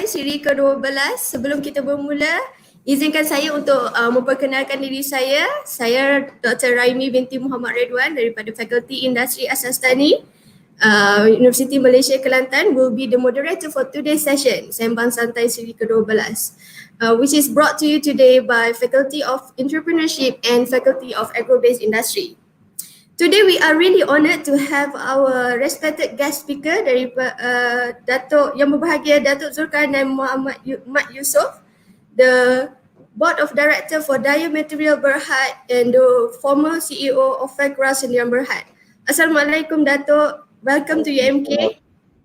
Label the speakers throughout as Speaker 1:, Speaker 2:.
Speaker 1: Siri ke-12. Sebelum kita bermula, izinkan saya untuk memperkenalkan diri saya. Saya Dr. Raimi binti Muhammad Redwan daripada Fakulti Industri Asas Tani, Universiti Malaysia Kelantan will be the moderator for today's session, Sembang Santai Siri ke-12, which is brought to you today by Faculty of Entrepreneurship and Faculty of Agro-Based Industry. Today we are really honoured to have our respected guest speaker dari Datuk Yang Berbahagia Datuk Zulkarnain Muhammad Mat Yusof, the Board of Director for Daya Material Berhad and the former CEO of FECRA Sdn Berhad. Assalamualaikum Datuk, welcome to UMK.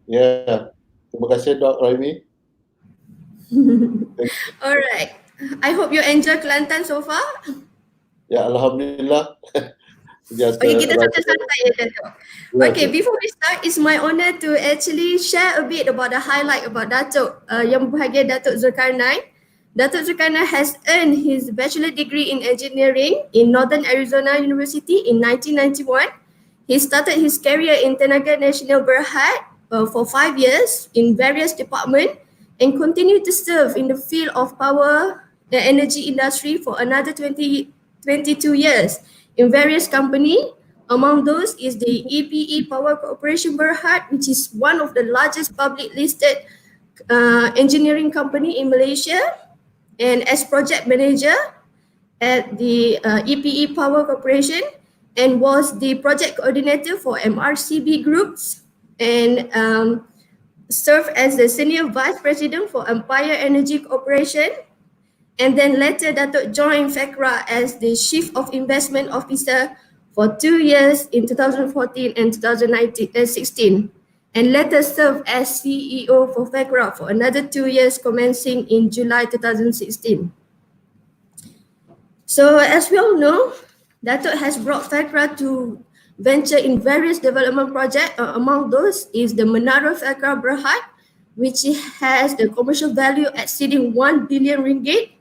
Speaker 2: Ya, terima kasih Dr. Raimi.
Speaker 1: Alright, I hope you enjoy Kelantan so far.
Speaker 2: Ya, Alhamdulillah.
Speaker 1: Okay, kita santai-santai ya Datuk. Okay, before we start, it's my honour to actually share a bit about the highlight about Datuk Yang Berbahagia Datuk Zulkarnain. Datuk Zulkarnain has earned his bachelor degree in engineering in Northern Arizona University in 1991. He started his career in Tenaga Nasional Berhad for 5 years in various departments and continued to serve in the field of power and energy industry for another 22 years in various companies. Among those is the EPE Power Corporation Berhad, which is one of the largest public listed engineering company in Malaysia, and as project manager at the EPE Power Corporation, and was the project coordinator for MRCB Groups, and served as the senior vice president for Empire Energy Corporation. And then later Datuk joined FECRA as the Chief of Investment Officer for 2 years in 2014 and 2016, and later served as CEO for FECRA for another 2 years commencing in July 2016. So as we all know, Datuk has brought FECRA to venture in various development projects. Among those is the Menara FECRA Berhad, which has the commercial value exceeding 1 billion ringgit.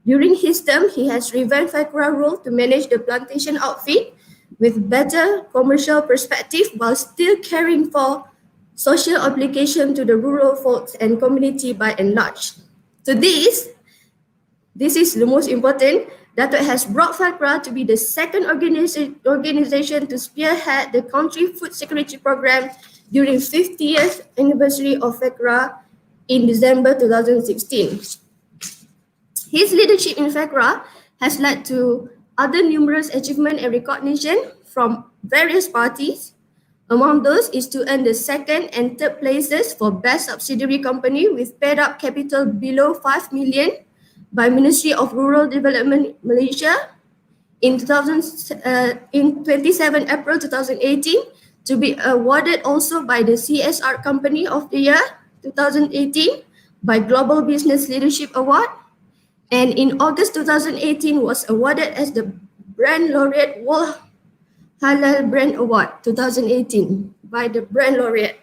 Speaker 1: During his term, he has revamped FECRA role to manage the plantation outfit with better commercial perspective while still caring for social obligation to the rural folks and community by and large. So this is the most important. Datuk has brought FECRA to be the second organization to spearhead the country food security program during 50th anniversary of FECRA in December 2016. His leadership in FECRA has led to other numerous achievements and recognition from various parties. Among those is to earn the second and third places for best subsidiary company with paid up capital below 5 million by Ministry of Rural Development Malaysia in 27 April 2018, to be awarded also by the CSR Company of the Year 2018 by Global Business Leadership Award, and in August 2018 was awarded as the Brand Laureate World Halal Brand Award 2018 by the Brand Laureate.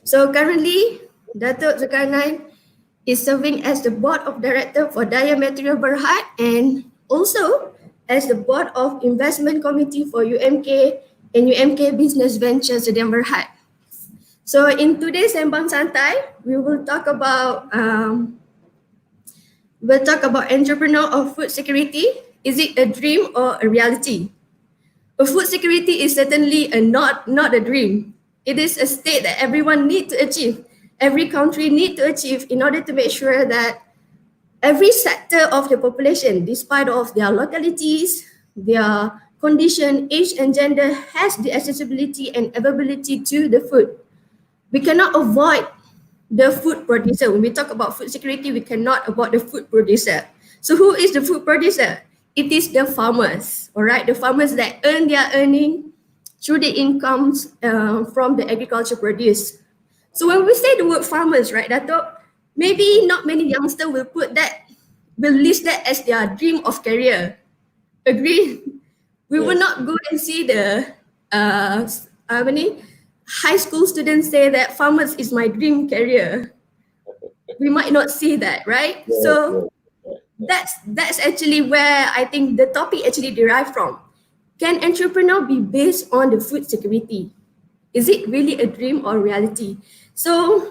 Speaker 1: So currently, Datuk Zulkarnain is serving as the Board of Director for Daya Material Berhad and also as the Board of Investment Committee for UMK and UMK Business Ventures Sdn Berhad. So in today's Sembang Santai, we will talk about entrepreneur of food security. Is it a dream or a reality? A food security is certainly not a dream. It is a state that everyone needs to achieve. Every country needs to achieve in order to make sure that every sector of the population, despite of their localities, their condition, age and gender, has the accessibility and availability to the food. We cannot avoid the food producer. When we talk about food security, we cannot avoid the food producer. So who is the food producer? It is the farmers, all right? The farmers that earn their earning through the incomes from the agriculture produce. So when we say the word farmers, right, Datuk, maybe not many youngsters will list that as their dream of career. Agree? We will not go and see the high school students say that farmers is my dream career. We might not see that, right? So that's actually where I think the topic actually derived from. Can entrepreneur be based on the food security? Is it really a dream or reality? So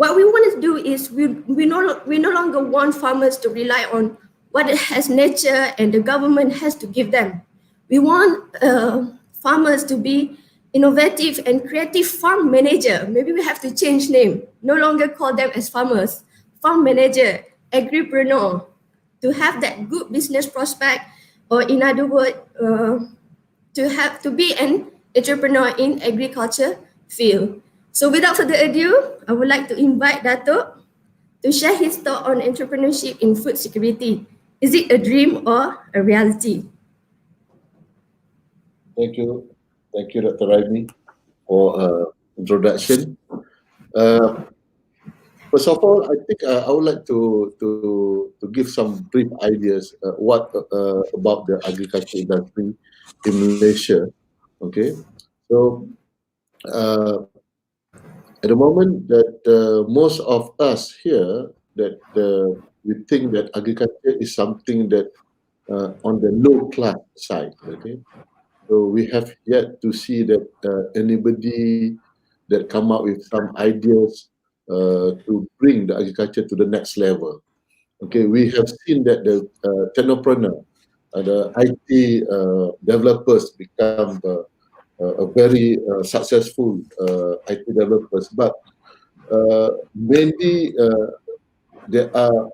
Speaker 1: What we want to do is we no longer want farmers to rely on what has nature and the government has to give them. We want farmers to be innovative and creative farm manager. Maybe we have to change name. No longer call them as farmers. Farm manager, agripreneur, to have that good business prospect, or in other words, to have to be an entrepreneur in agriculture field. So without further ado, I would like to invite Dato to share his thought on entrepreneurship in food security. Is it a dream or a reality?
Speaker 2: Thank you. Thank you, Dr. Raimi, for introduction. Uh, First of all, I think I would like to give some brief ideas what about the agriculture industry in Malaysia. Okay, so uh, at the moment that most of us here that we think that agriculture is something that on the low class side. Okay, so we have yet to see that anybody that come up with some ideas to bring the agriculture to the next level. Okay, we have seen that the technopreneur, the IT developers become a very successful IT developers, but mainly there are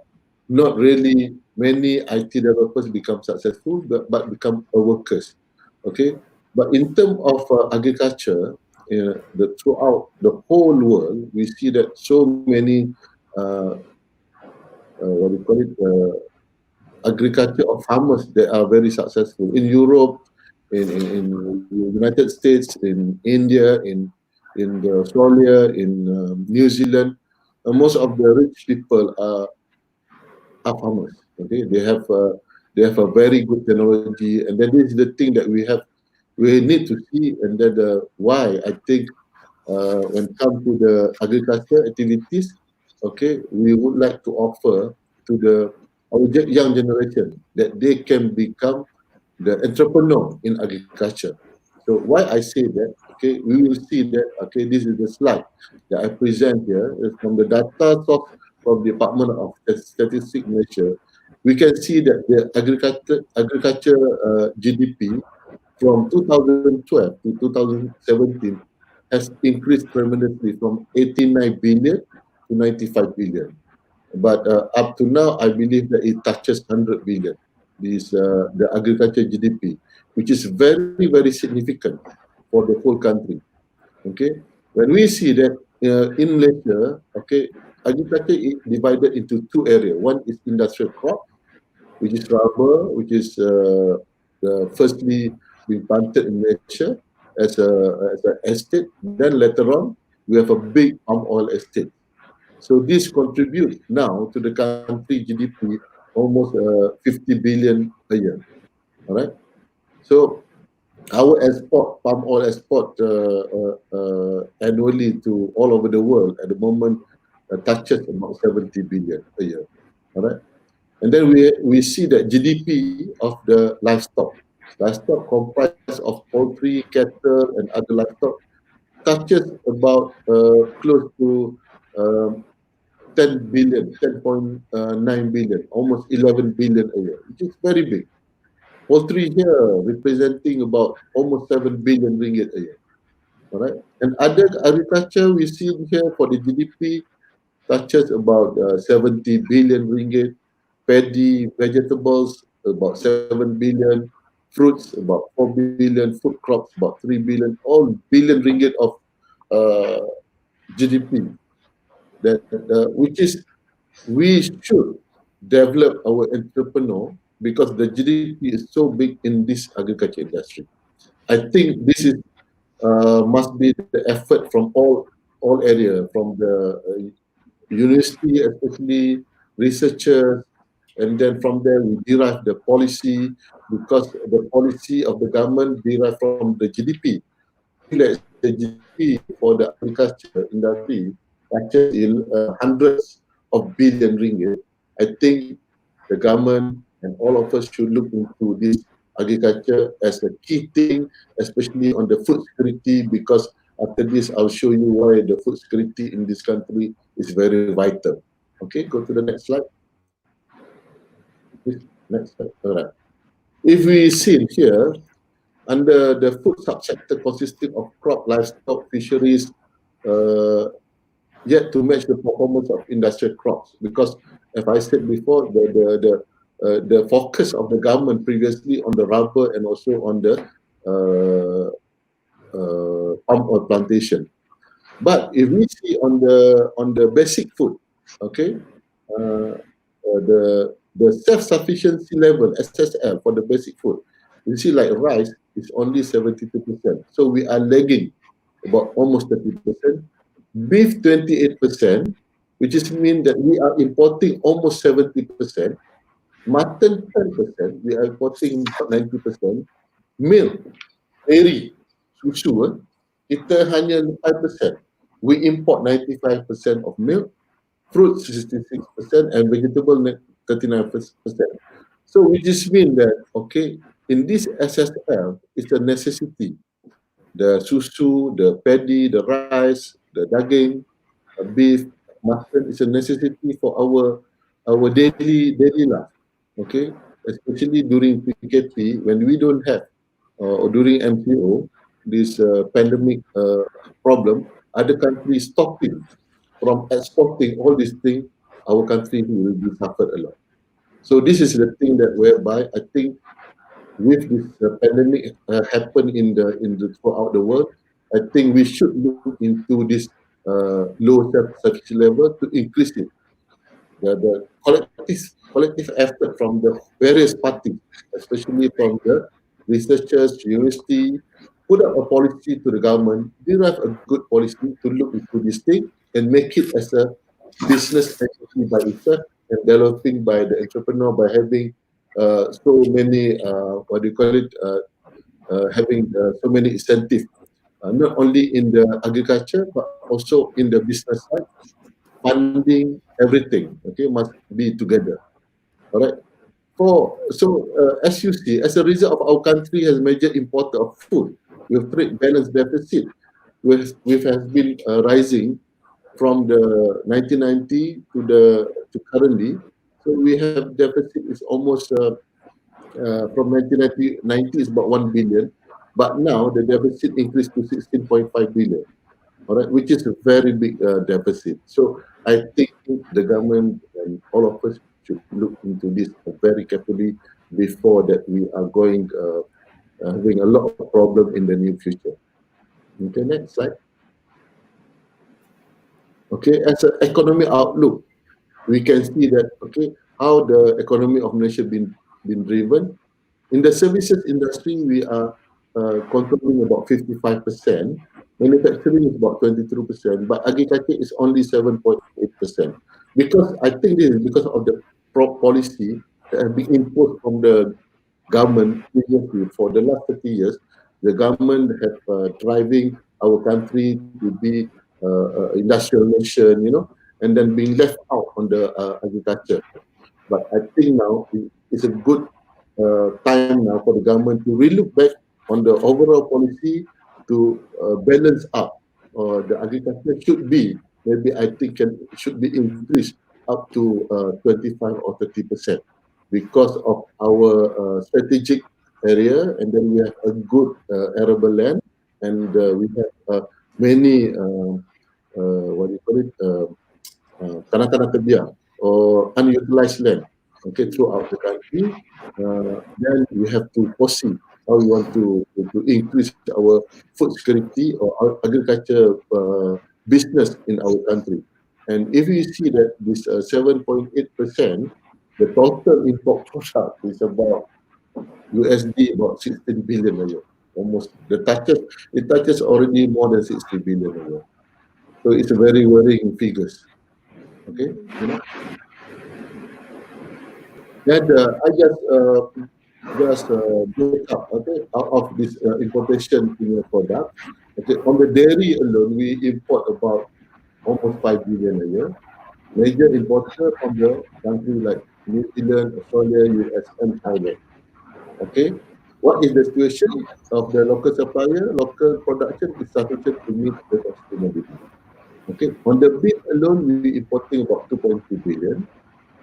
Speaker 2: not really many IT developers become successful, but become workers. Okay, but in terms of agriculture, throughout the whole world, we see that so many uh, what do you call it, agriculture of farmers that are very successful in Europe, in the United States, in India, in the Australia, in New Zealand. Most of the rich people are farmers. Okay, they have a very good technology, and that is the thing that we need to see, and then why I think when it comes to the agriculture activities, okay, we would like to offer to the our young generation that they can become the entrepreneur in agriculture. So why I say that, okay, we will see that, okay, this is the slide that I present here is from the data source from the Department of Statistics Malaysia. We can see that the agriculture GDP from 2012 to 2017 has increased tremendously from 89 billion to 95 billion. But up to now, I believe that it touches 100 billion. This the agriculture GDP, which is very very significant for the whole country. Okay, when we see that in Malaysia, okay, agriculture is divided into two areas. One is industrial crop, which is rubber, which is firstly being planted in Malaysia as an estate. Then later on, we have a big palm oil estate. So this contributes now to the country GDP almost 50 billion a year. All right. So our export, palm oil export annually to all over the world at the moment touches about 70 billion a year. All right. And then we see that GDP of the livestock. Livestock comprised of poultry, cattle, and other livestock touches about close to um, 10 billion, 10.9 billion, almost 11 billion a year, which is very big. Poultry here representing about almost 7 billion ringgit a year. All right. And other agriculture we see here for the GDP touches about 70 billion ringgit, paddy, vegetables about 7 billion, fruits about 4 billion, food crops about 3 billion, all billion ringgit of uh, GDP that which is we should develop our entrepreneur because the GDP is so big in this agriculture industry. I think this is must be the effort from all area, from the university, especially researchers, and then from there we derive the policy because the policy of the government derive from the GDP. If let's say GDP for the agriculture industry touches in hundreds of billion ringgit, I think the government and all of us should look into this agriculture as a key thing, especially on the food security, because after this I'll show you why the food security in this country is very vital. Okay, go to the next slide. Please, next slide. All right. If we see here, under the food subsector consisting of crop, livestock, fisheries, uh, yet to match the performance of industrial crops. Because, as I said before, the focus of the government previously on the rubber and also on the uh, palm oil plantation. But if we see on the basic food, okay, the self-sufficiency level (SSL) for the basic food, you see like rice is only 72%. So we are lagging about almost 30%. Beef 28%, which is mean that we are importing almost 70%. Mutton 10%, we are importing 90%. Milk, dairy, susu, kita hanya 5%. We import 95% of milk, fruit 66%, and vegetable 39%. So we just mean that, okay, in this SSL, it's a necessity. The susu, the paddy, the rice, the daging, beef, mutton is a necessity for our daily life. Okay, especially during PKP when we don't have or during MCO, this pandemic problem, other countries stopping from exporting all these things, our country will be suffered a lot. So this is the thing that whereby I think with this pandemic happen in the throughout the world, I think we should look into this low self-sufficiency level to increase it. The collective effort from the various parties, especially from the researchers, university, put up a policy to the government, derive a good policy to look into this thing and make it as a business entity by itself and developing by the entrepreneur by having so many what do you call it having so many incentives not only in the agriculture but also in the business side, funding, everything. Okay, must be together. All right. As you see, as a result of our country has major import of food with trade balance deficit, which has been rising from the 1990 to currently. So we have deficit is almost from 1990 is about 1 billion, but now the deficit increased to 16.5 billion. All right, which is a very big deficit. So I think the government and all of us should look into this very carefully before that we are going having a lot of problem in the near future. Okay, next slide. Okay, as an economic outlook, we can see that okay how the economy of Malaysia been driven. In the services industry, we are controlling about 55%. Manufacturing is about 22%, but agriculture is only 7.8%. Because I think this is because of the policy that has been imposed from the government previously for the last 30 years. The government have driving our country to be industrial nation, you know, and then being left out on the agriculture. But I think now it's a good time now for the government to relook back on the overall policy to balance up. The agriculture should be maybe I think should be increased up to 25 or 30% because of our strategic area, and then we have a good arable land, and we have many what do you call it tanah-tanah terbiar or unutilized land, okay, throughout the country. Then we have to foresee how we want to increase our food security or our agriculture business in our country. And if you see that this 7.8%, the total import product is about USD about 16 billion a year. Almost it touches already more than 60 billion a year. So it's a very worrying figures. Okay, you know. Then I just break up okay out of this importation product. Okay, on the dairy alone, we import about almost 5 billion a year. Major importer from the country like New Zealand, Australia, US, and Thailand. Okay, what is the situation of the local supplier? Local production is sufficient to meet the sustainability. Okay, on the beef alone, we importing about 2.2 billion.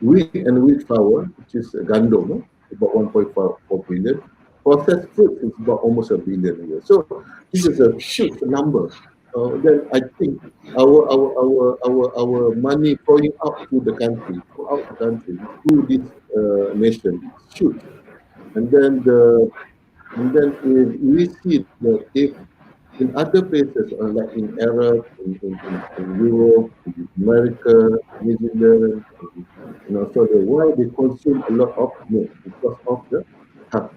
Speaker 2: Wheat and wheat flour, which is gandum, no? About 1.4 billion. Processed fruit is about almost a billion a year. So this is a huge number. Then I think our money flowing out to the country, throughout the country, through this nation, is huge. And then if we see that if in other places, like in Arab, in Europe, in America, New Zealand, and Australia, why they consume a lot of milk? Because of the health.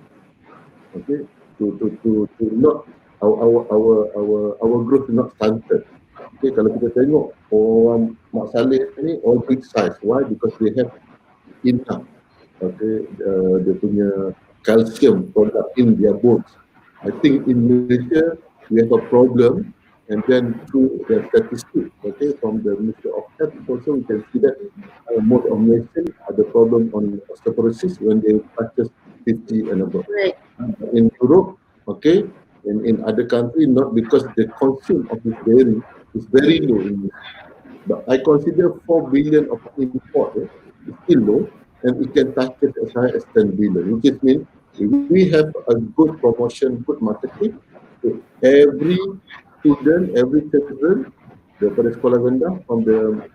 Speaker 2: Okay, to not our growth not stunted. Okay, kalau kita tengok orang Mak Saleh ni all big size. Why? Because they have enough. Okay, dia punya calcium product in their bones. I think in Malaysia we have a problem, and then through the statistics, okay, from the Ministry of Health, also we can see that most of Malaysians have the problem on osteoporosis when they touches 50 and above.
Speaker 1: Right.
Speaker 2: In Europe, okay, in other countries, not because the consume of this dairy is very low in Malaysia. But I consider 4 billion of import is still low, and it can touch it as high as 10 billion, which is mean if we have a good promotion, good marketing, so every student, every children, daripada sekolah rendah from the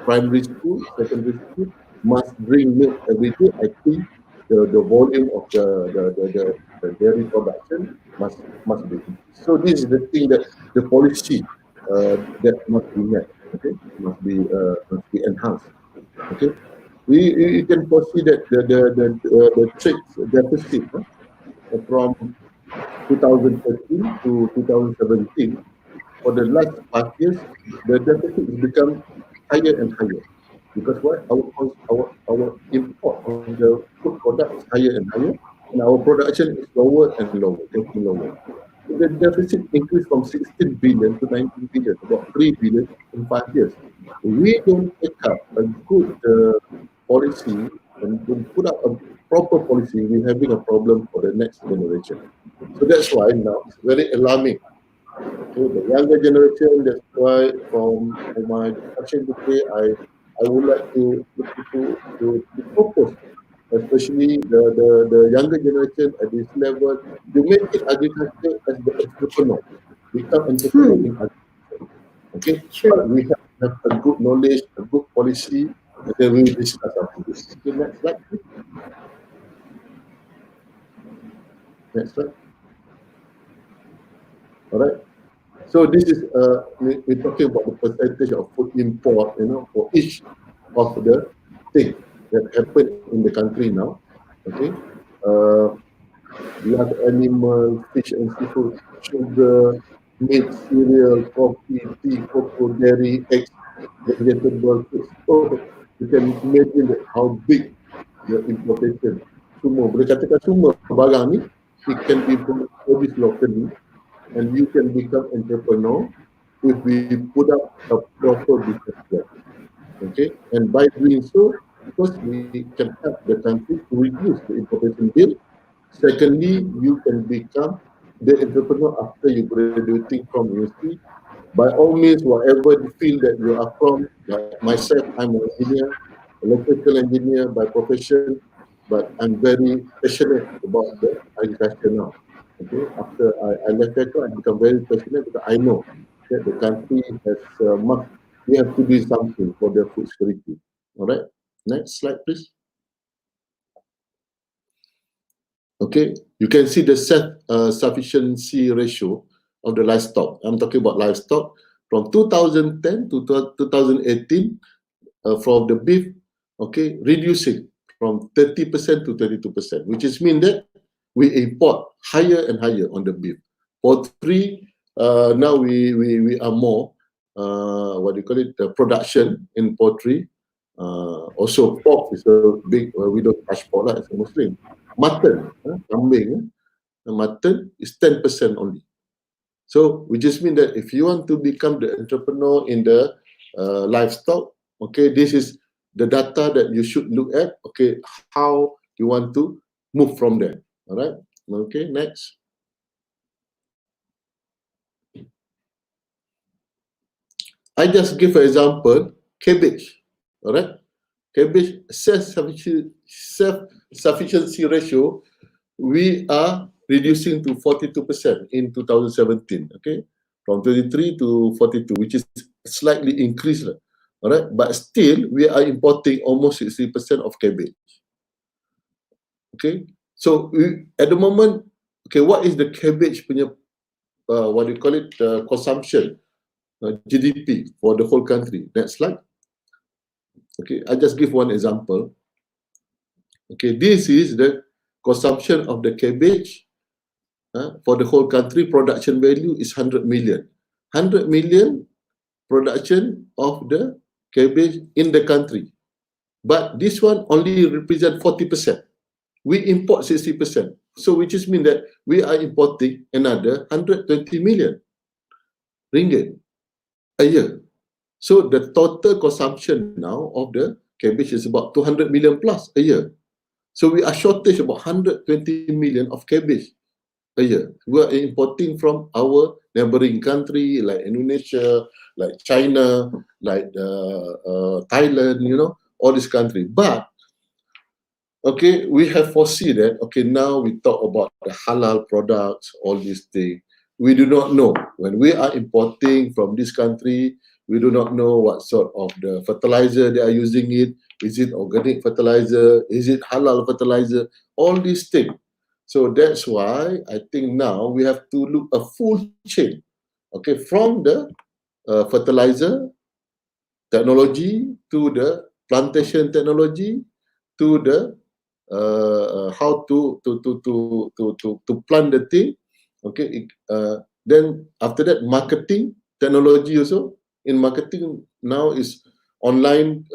Speaker 2: primary school, secondary school, must drink milk every day. I think the volume of the dairy production must be increased. So this is the thing that the policy that must be met. Okay, must be enhanced. Okay, we can foresee that the trade deficit from 2013 to 2017 for the last 5 years, the deficit has become higher and higher. Because why? Our import of the food product is higher and higher, and our production is lower and lower, getting lower. So the deficit increased from 16 billion to 19 billion, about 3 billion in 5 years. We don't take up a good policy and don't put up a proper policy, we're having a problem for the next generation. So that's why now it's very alarming. Okay, the younger generation, that's why from my discussion today, I would like to propose, especially the younger generation at this level, to make it agriculture as the entrepreneur, become entrepreneur in agriculture. Okay,
Speaker 1: Sure.
Speaker 2: but we have a good knowledge, a good policy, and then we will discuss after this. Okay, next slide, please. Next slide. All right. So this is we're talking about the percentage of food import, for each of the thing that happen in the country now. Okay, uh, large animal, fish and seafood, sugar, meat, cereal, coffee, tea, cocoa, dairy, eggs, vegetable, fruits. So you can imagine that how big the importation. Semua, boleh katakan semua barang ni, it can be produced locally, and you can become entrepreneur if we put up a proper business plan. Okay, and by doing so, first we can help the country to reduce the importation bill. Secondly, you can become the entrepreneur after you graduating from university. By all means, whatever the field that you are from, like myself, I'm an engineer, electrical engineer by profession, but I'm very passionate about the agriculture now. Okay, after I left Petro, I become very passionate because I know that the country has we have to do something for the food security. All right, next slide, please. Okay, you can see the self-sufficiency ratio of the livestock. I'm talking about livestock from 2010 to 2018 from the beef, okay, reducing from 30% to 32%, which is mean that we import higher and higher on the beef. Poultry, now we are more, what do you call it, the production in poultry. Also pork is a big, we don't touch pork lah, as a Muslim. Mutton, kambing, mutton is 10% only. So we just mean that if you want to become the entrepreneur in the livestock, okay, this is the data that you should look at. Okay, how you want to move from there. All right. Okay, next. I just give an example, cabbage, all right? Cabbage self-sufficiency ratio, we are reducing to 42% in 2017, okay? From 23 to 42, which is slightly increased, all right? But still, we are importing almost 60% of cabbage, okay? So at the moment, okay, what is the cabbage punya, what do you call it, consumption, GDP for the whole country? Next slide. Okay, I just give one example. Okay, this is the consumption of the cabbage for the whole country. Production value is 100 million. 100 million production of the cabbage in the country. But this one only represent 40%. We import 60%. So which is mean that we are importing another 120 million ringgit a year. So the total consumption now of the cabbage is about 200 million plus a year. So we are shortage about 120 million of cabbage a year. We are importing from our neighboring country like Indonesia, like China, like Thailand, you know, all this country. But okay, we have foreseen that, okay, now we talk about the halal products, all these things. We do not know. When we are importing from this country, we do not know what sort of the fertilizer they are using it. Is it organic fertilizer? Is it halal fertilizer? All these things. So that's why I think now we have to look a full chain, okay, from the fertilizer technology to the plantation technology to the how to plant the thing, okay. Then after that, marketing technology also. In marketing now is online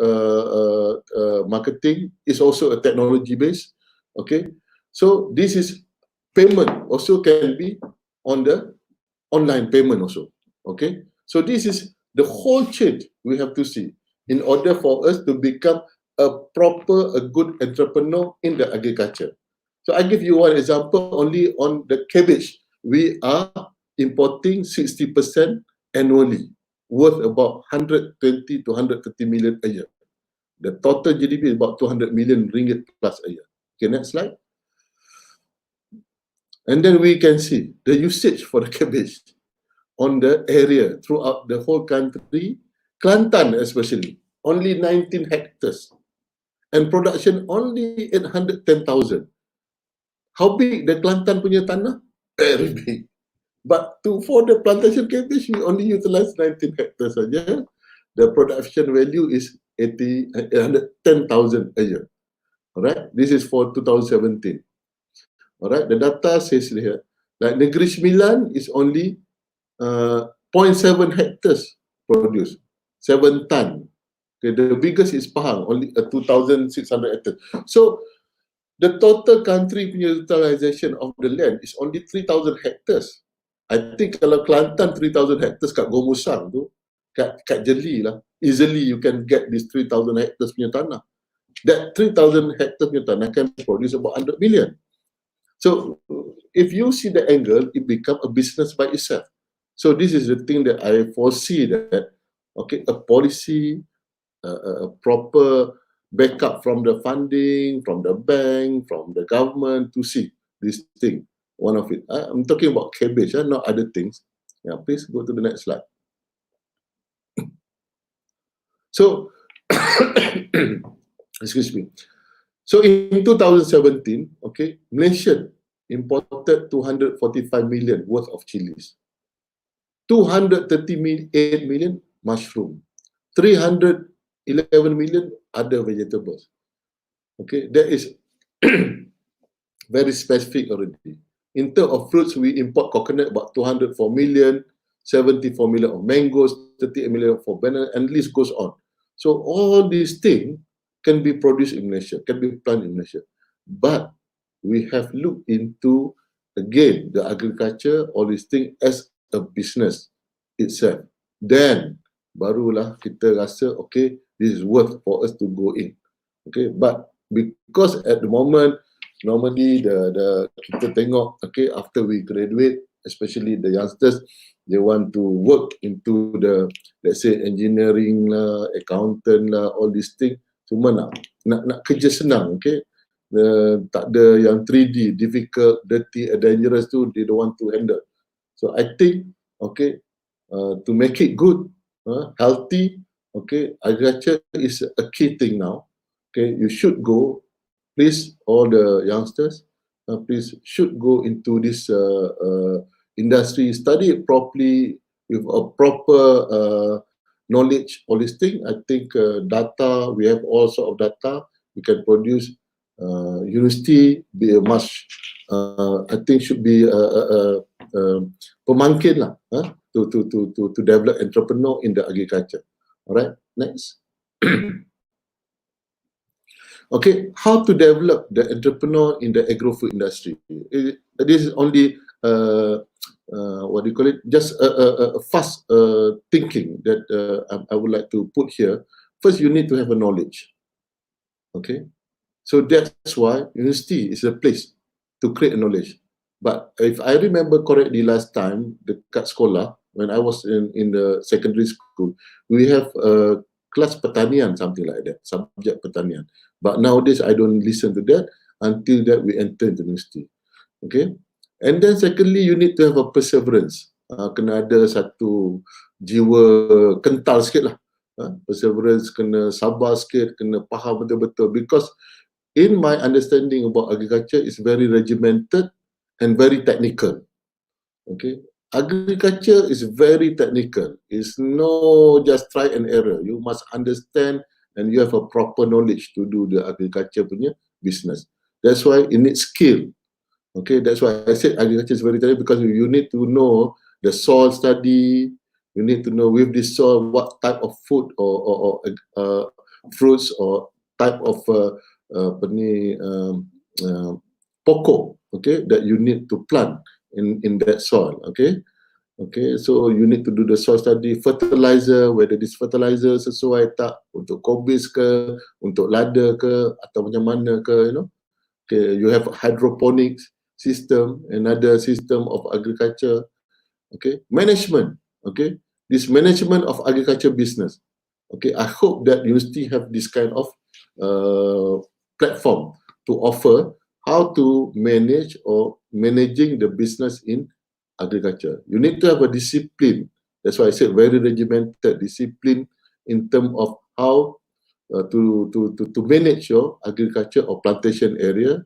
Speaker 2: marketing is also a technology base, okay. So this is payment also can be on the online payment also, okay. So this is the whole chain we have to see in order for us to become a good entrepreneur in the agriculture. So I give you one example only on the cabbage. We are importing 60% annually, worth about 120 to 130 million a year. The total GDP is about 200 million ringgit plus a year. Okay, next slide. And then we can see the usage for the cabbage on the area throughout the whole country. Kelantan especially, only 19 hectares. And production only 810,000. How big the Kelantan punya tanah? Very big. But for the plantation cabbage, we only utilize 19 hectares saja. The production value is 810,000 a year. Alright, this is for 2017. Alright, the data says here, like Negeri Sembilan is only 0.7 hectares produced, 7 ton. Okay, the biggest is Pahang, only 2,600 hectares. So the total country utilization of the land is only 3,000 hectares. I think kalau Kelantan 3,000 hectares kat Gomusang tu, kat Jeli lah, easily you can get this 3,000 hectares punya tanah. That 3,000 hectares punya tanah can produce about 100 million. So if you see the angle, it becomes a business by itself. So this is the thing that I foresee that, okay, a policy, a proper backup from the funding, from the bank, from the government to see this thing. One of it. I'm talking about cabbage, not other things. Yeah, please go to the next slide. So, excuse me. So in 2017, okay, Malaysia imported 245 million worth of chilies, 238 million mushroom, 311 million other vegetables. Okay, that is very specific already. In terms of fruits, we import coconut about 204 million, 74 million of mangoes, 38 million for banana, and list goes on. So all these things can be produced in Malaysia, can be planted in Malaysia. But we have looked into, again, the agriculture, all these things as a business itself. Then, barulah kita rasa, okay, this is worth for us to go in. Okay, but because at the moment, normally the kita tengok, okay, after we graduate, especially the youngsters, they want to work into the, let's say, engineering lah, accountant lah, all these things. Cuma nak kerja senang, okay? Tak ada yang 3D, difficult, dirty, dangerous tu, they don't want to handle. So I think, okay, to make it good, healthy, okay, agriculture is a key thing now. Okay, you should go, please, all the youngsters, please should go into this industry, study it properly with a proper knowledge, all these things. I think data, we have all sort of data we can produce. University be a must. I think should be pemangkin lah, to develop entrepreneur in the agriculture. All right, next. Okay, how to develop the entrepreneur in the agro-food industry? This is only what do you call it? Just a fast thinking that I would like to put here. First, you need to have a knowledge. Okay, so that's why university is a place to create a knowledge. But if I remember correctly, last time dekat sekolah, when I was in the secondary school, we have class pertanian, something like that, subject pertanian. But nowadays, I don't listen to that until that we enter into university. Okay? And then secondly, you need to have a perseverance. Kena ada satu jiwa kental sikit lah. Perseverance, kena sabar sikit, kena faham betul-betul. Because in my understanding about agriculture, it's very regimented and very technical. Okay? Agriculture is very technical. It's no just try and error. You must understand and you have a proper knowledge to do the agriculture punya business. That's why it needs skill. Okay, that's why I said agriculture is very technical, because you need to know the soil study. You need to know with this soil what type of food or fruits or type of pokok, okay, that you need to plant in that soil. Okay. Okay, so you need to do the soil study, fertilizer, whether this fertilizer sesuai tak untuk kobis ke, untuk lada ke, atau macam mana ke, you know. Okay, you have hydroponics system, another system of agriculture. Okay, management. Okay, this management of agriculture business. Okay, I hope that university have this kind of platform to offer how to manage or managing the business in agriculture. You need to have a discipline. That's why I said very regimented discipline in terms of how to manage your agriculture or plantation area.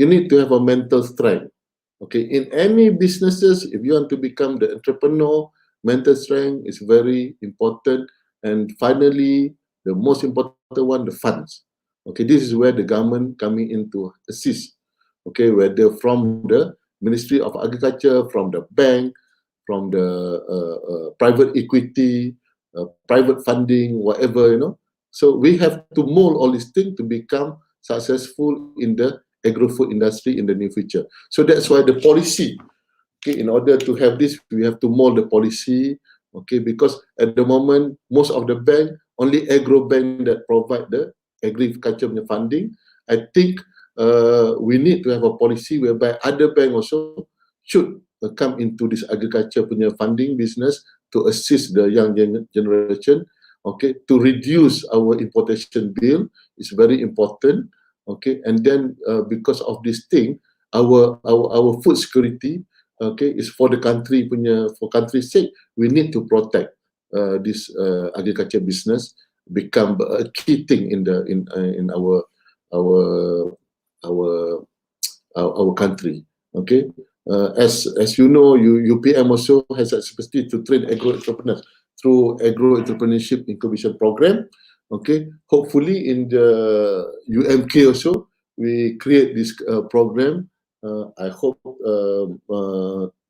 Speaker 2: You need to have a mental strength. Okay, in any businesses, if you want to become the entrepreneur, mental strength is very important. And finally, the most important one, the funds. Okay, this is where the government coming in to assist. Okay, whether from the Ministry of Agriculture, from the bank, from the private equity, private funding, whatever, you know. So we have to mold all these things to become successful in the agro-food industry in the near future. So that's why the policy, okay, in order to have this, we have to mold the policy, okay, because at the moment, most of the bank, only agro bank that provide the agriculture funding. I think we need to have a policy whereby other bank also should come into this agriculture punya funding business to assist the young generation, okay, to reduce our importation bill is very important, okay, and then because of this thing, our food security, okay, is for the country punya, for country's sake, we need to protect this agriculture business become a key thing in our country. Okay, as you know, UPM also has a capacity to train agro entrepreneurs through agro entrepreneurship incubation program. Okay, hopefully in the UMK also we create this program. I hope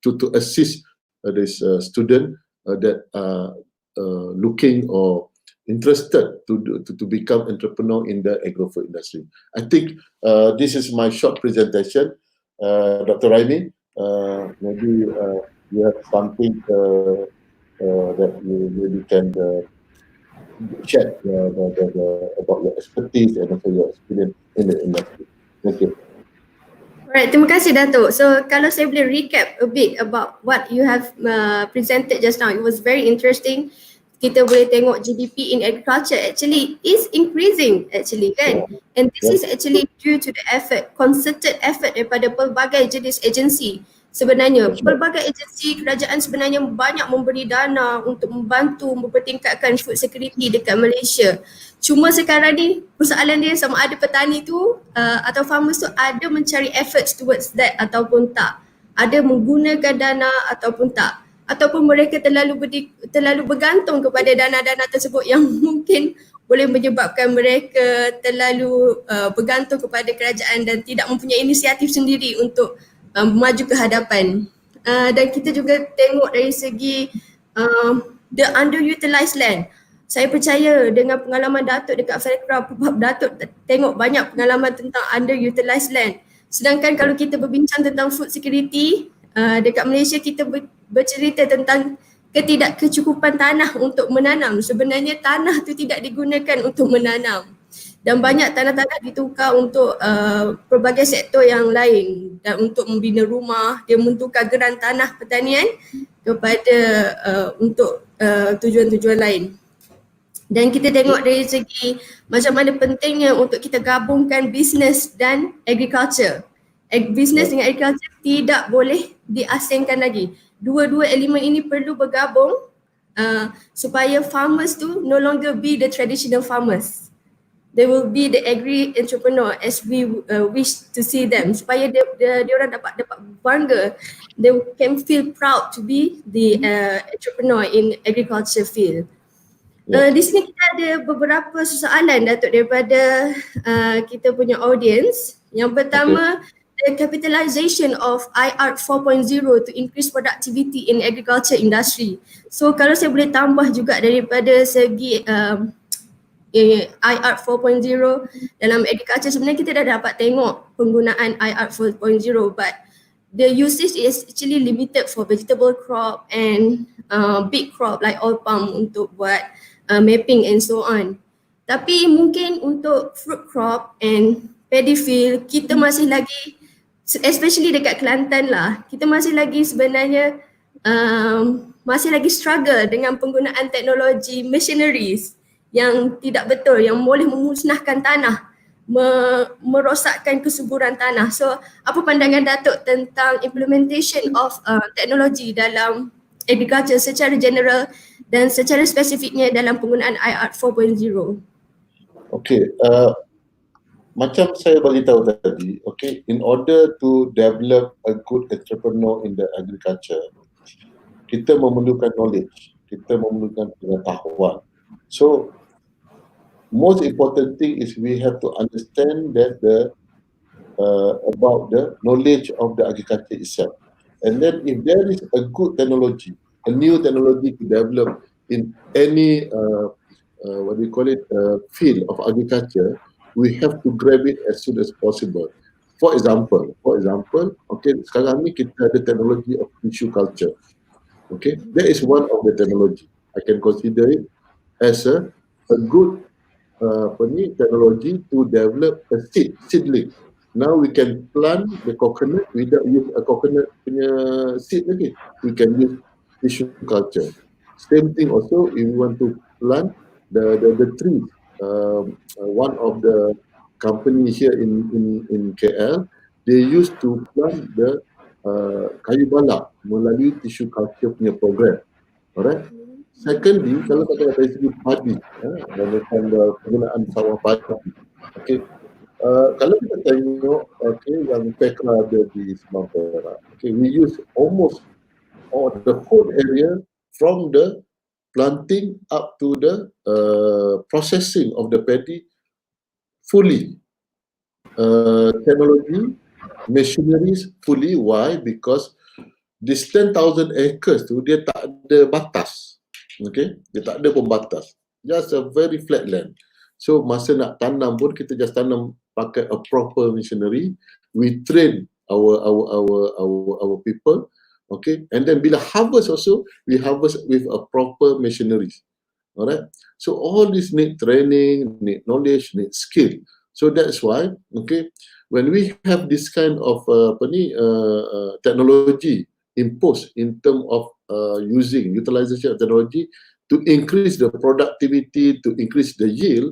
Speaker 2: to assist this student that are looking or interested to become entrepreneur in the agro-food industry. I think this is my short presentation. Dr. Raimi, maybe you have something that you can share about your expertise and also your experience in the industry. Thank you.
Speaker 1: Alright, terima kasih Datuk. So kalau saya boleh recap a bit about what you have presented just now, it was very interesting. Kita boleh tengok GDP in agriculture actually is increasing actually kan. And this is actually due to the effort, concerted effort daripada pelbagai jenis agensi. Sebenarnya pelbagai agensi kerajaan sebenarnya banyak memberi dana untuk membantu mempertingkatkan food security dekat Malaysia. Cuma sekarang ni persoalan dia sama ada petani tu atau farmers tu ada mencari efforts towards that ataupun tak. Ada menggunakan dana ataupun tak. Ataupun mereka terlalu bergantung kepada dana-dana tersebut yang mungkin boleh menyebabkan mereka terlalu bergantung kepada kerajaan dan tidak mempunyai inisiatif sendiri untuk maju ke hadapan. Dan kita juga tengok dari segi the underutilized land. Saya percaya dengan pengalaman Datuk dekat Faircraft, Datuk tengok banyak pengalaman tentang underutilized land. Sedangkan kalau kita berbincang tentang food security, dekat Malaysia kita bercerita tentang ketidakkecukupan tanah untuk menanam. Sebenarnya tanah tu tidak digunakan untuk menanam. Dan banyak tanah-tanah ditukar untuk pelbagai sektor yang lain. Dan untuk membina rumah, dia mentukar geran tanah pertanian kepada untuk tujuan-tujuan lain. Dan kita tengok dari segi macam mana pentingnya untuk kita gabungkan bisnes dan agriculture. Bisnes dengan agriculture tidak boleh diasingkan lagi. Dua-dua elemen ini perlu bergabung supaya farmers tu no longer be the traditional farmers. They will be the agri-entrepreneur as we wish to see them. Supaya dia orang dapat bangga. They can feel proud to be the entrepreneur in agriculture field. Di sini kita ada beberapa soalan Datuk daripada kita punya audience. Yang pertama, the capitalization of IR 4.0 to increase productivity in agriculture industry. So kalau saya boleh tambah juga daripada segi IR 4.0 dalam agriculture, sebenarnya kita dah dapat tengok penggunaan IR 4.0 but the usage is actually limited for vegetable crop and big crop like oil palm untuk buat mapping and so on. Tapi mungkin untuk fruit crop and paddy field kita masih lagi, especially dekat Kelantan lah, kita masih lagi sebenarnya masih lagi struggle dengan penggunaan teknologi machineries yang tidak betul, yang boleh memusnahkan tanah, merosakkan kesuburan tanah. So apa pandangan Datuk tentang implementation of teknologi dalam agriculture secara general dan secara spesifiknya dalam penggunaan IR 4.0?
Speaker 2: Okay, macam saya beritahu tadi, okay, in order to develop a good entrepreneur in the agriculture, kita memerlukan knowledge, kita memerlukan pengetahuan. So, most important thing is we have to understand that about the knowledge of the agriculture itself. And then if there is a good technology, a new technology to develop in any field of agriculture, we have to grab it as soon as possible. For example, okay, sekarang ni kita ada teknologi of tissue culture. Okay, that is one of the technology. I can consider it as a good technology to develop a seedling. Now we can plant the coconut without use a coconut punya seed lagi. We can use tissue culture. Same thing also if we want to plant the trees. One of the company here in KL, they used to plant the kayu balak melalui tissue culture punya program. Alright. Secondly, kalau kita dari segi padi, dan penggunaan sawah padi. Okay. Kalau kita tengok, okay, yang Pekra ada di Sembang Perak, okay, we use almost the whole area from the planting up to the processing of the paddy fully. Technology, machineries fully. Why? Because this 10,000 acres tu dia tak ada batas. Okay, dia tak ada pembatas. Just a very flat land. So masa nak tanam pun kita just tanam pakai a proper machinery. We train our people. Okay, and then bila harvest also we harvest with a proper machineries. Alright. So all this need training, need knowledge, need skill. So that's why, okay, when we have this kind of technology imposed in terms of utilization of technology to increase the productivity, to increase the yield,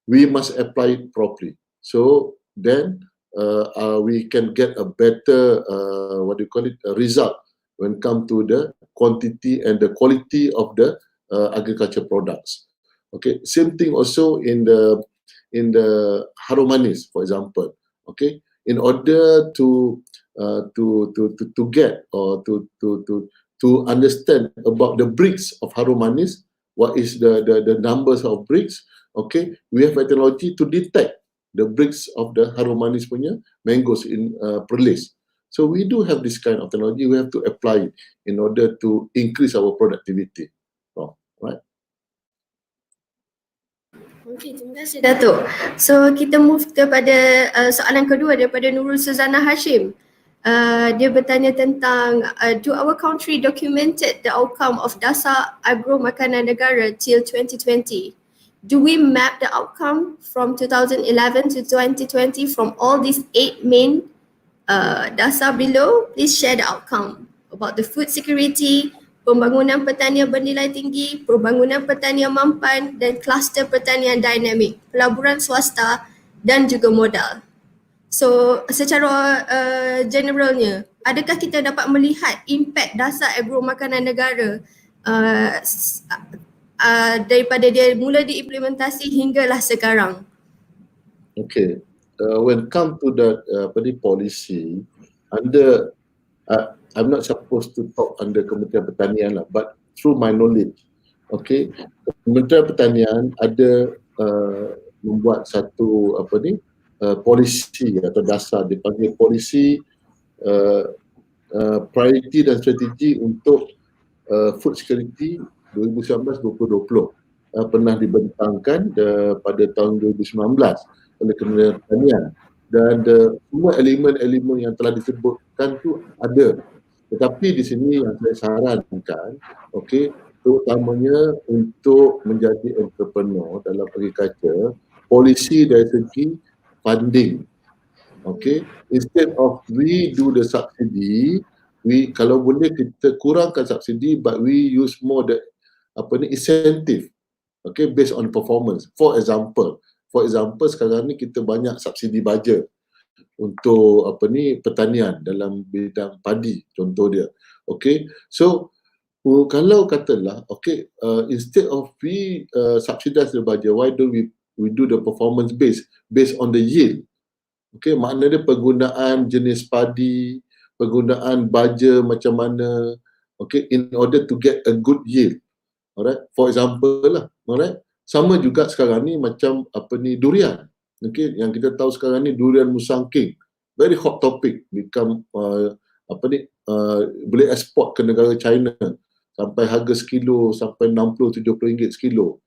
Speaker 2: we must apply it properly. So then we can get a better, result when come to the quantity and the quality of the agriculture products. Okay, same thing also in the harum manis, for example. Okay, in order to get or to understand about the bricks of harum manis, what is the numbers of bricks. Okay, we have a technology to detect the bricks of the harum manis punya mangoes in Perlis. So we do have this kind of technology. We have to apply it in order to increase our productivity. Oh, right.
Speaker 1: Okey, terima kasih Datuk. So kita move kepada soalan kedua daripada Nurul Suzana Hashim. Dia bertanya tentang do our country documented the outcome of dasar agro makanan negara till 2020? Do we map the outcome from 2011 to 2020 from all these 8 main dasar below? Please share the outcome about the food security, pembangunan pertanian bernilai tinggi, pembangunan pertanian mampan dan kluster pertanian dinamik, pelaburan swasta dan juga modal. So secara generalnya, adakah kita dapat melihat impak dasar agro makanan negara daripada dia mula diimplementasi hinggalah sekarang?
Speaker 2: Okay, when come to that policy, under I'm not supposed to talk under Kementerian Pertanian lah, but through my knowledge, okay, Kementerian Pertanian ada membuat satu polisi atau dasar dipanggil polisi priority dan strategi untuk food security 2019-2020 pernah dibentangkan pada tahun 2019 oleh Kementerian Pertanian, dan semua elemen-elemen yang telah disebutkan tu ada. Tetapi di sini yang saya sarankan, okey, terutamanya untuk menjadi entrepreneur dalam agriculture, polisi dari segi funding. Okay, instead of we do the subsidy, we kalau boleh kita kurangkan subsidi, but we use more the incentive, okay, based on performance. For example sekarang ni kita banyak subsidi baja untuk pertanian dalam bidang padi contoh dia. Okay, so kalau katalah okay, instead of we subsidize the baja, why don't we do the performance based on the yield. Okay, maknanya penggunaan jenis padi, penggunaan baja macam mana, okay, in order to get a good yield. Alright, for example lah, alright, sama juga sekarang ni macam durian. Okay, yang kita tahu sekarang ni durian musangking, very hot topic, become boleh ekspor ke negara China sampai harga sekilo sampai 60-70 ringgit sekilo.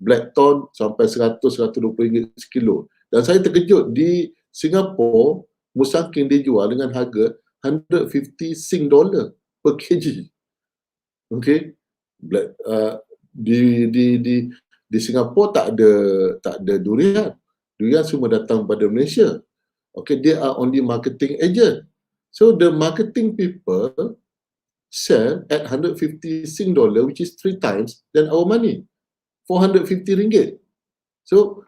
Speaker 2: Blackthorn sampai 100-120 ringgit sekilo. Dan saya terkejut di Singapura, musangking dijual dengan harga 150 Sing dollar per kg. Okay, di Singapura tak ada durian. Durian semua datang pada Malaysia. Okay, they are only marketing agent. So the marketing people sell at 150 Sing dollar, which is 3 times than our money, 450 ringgit. So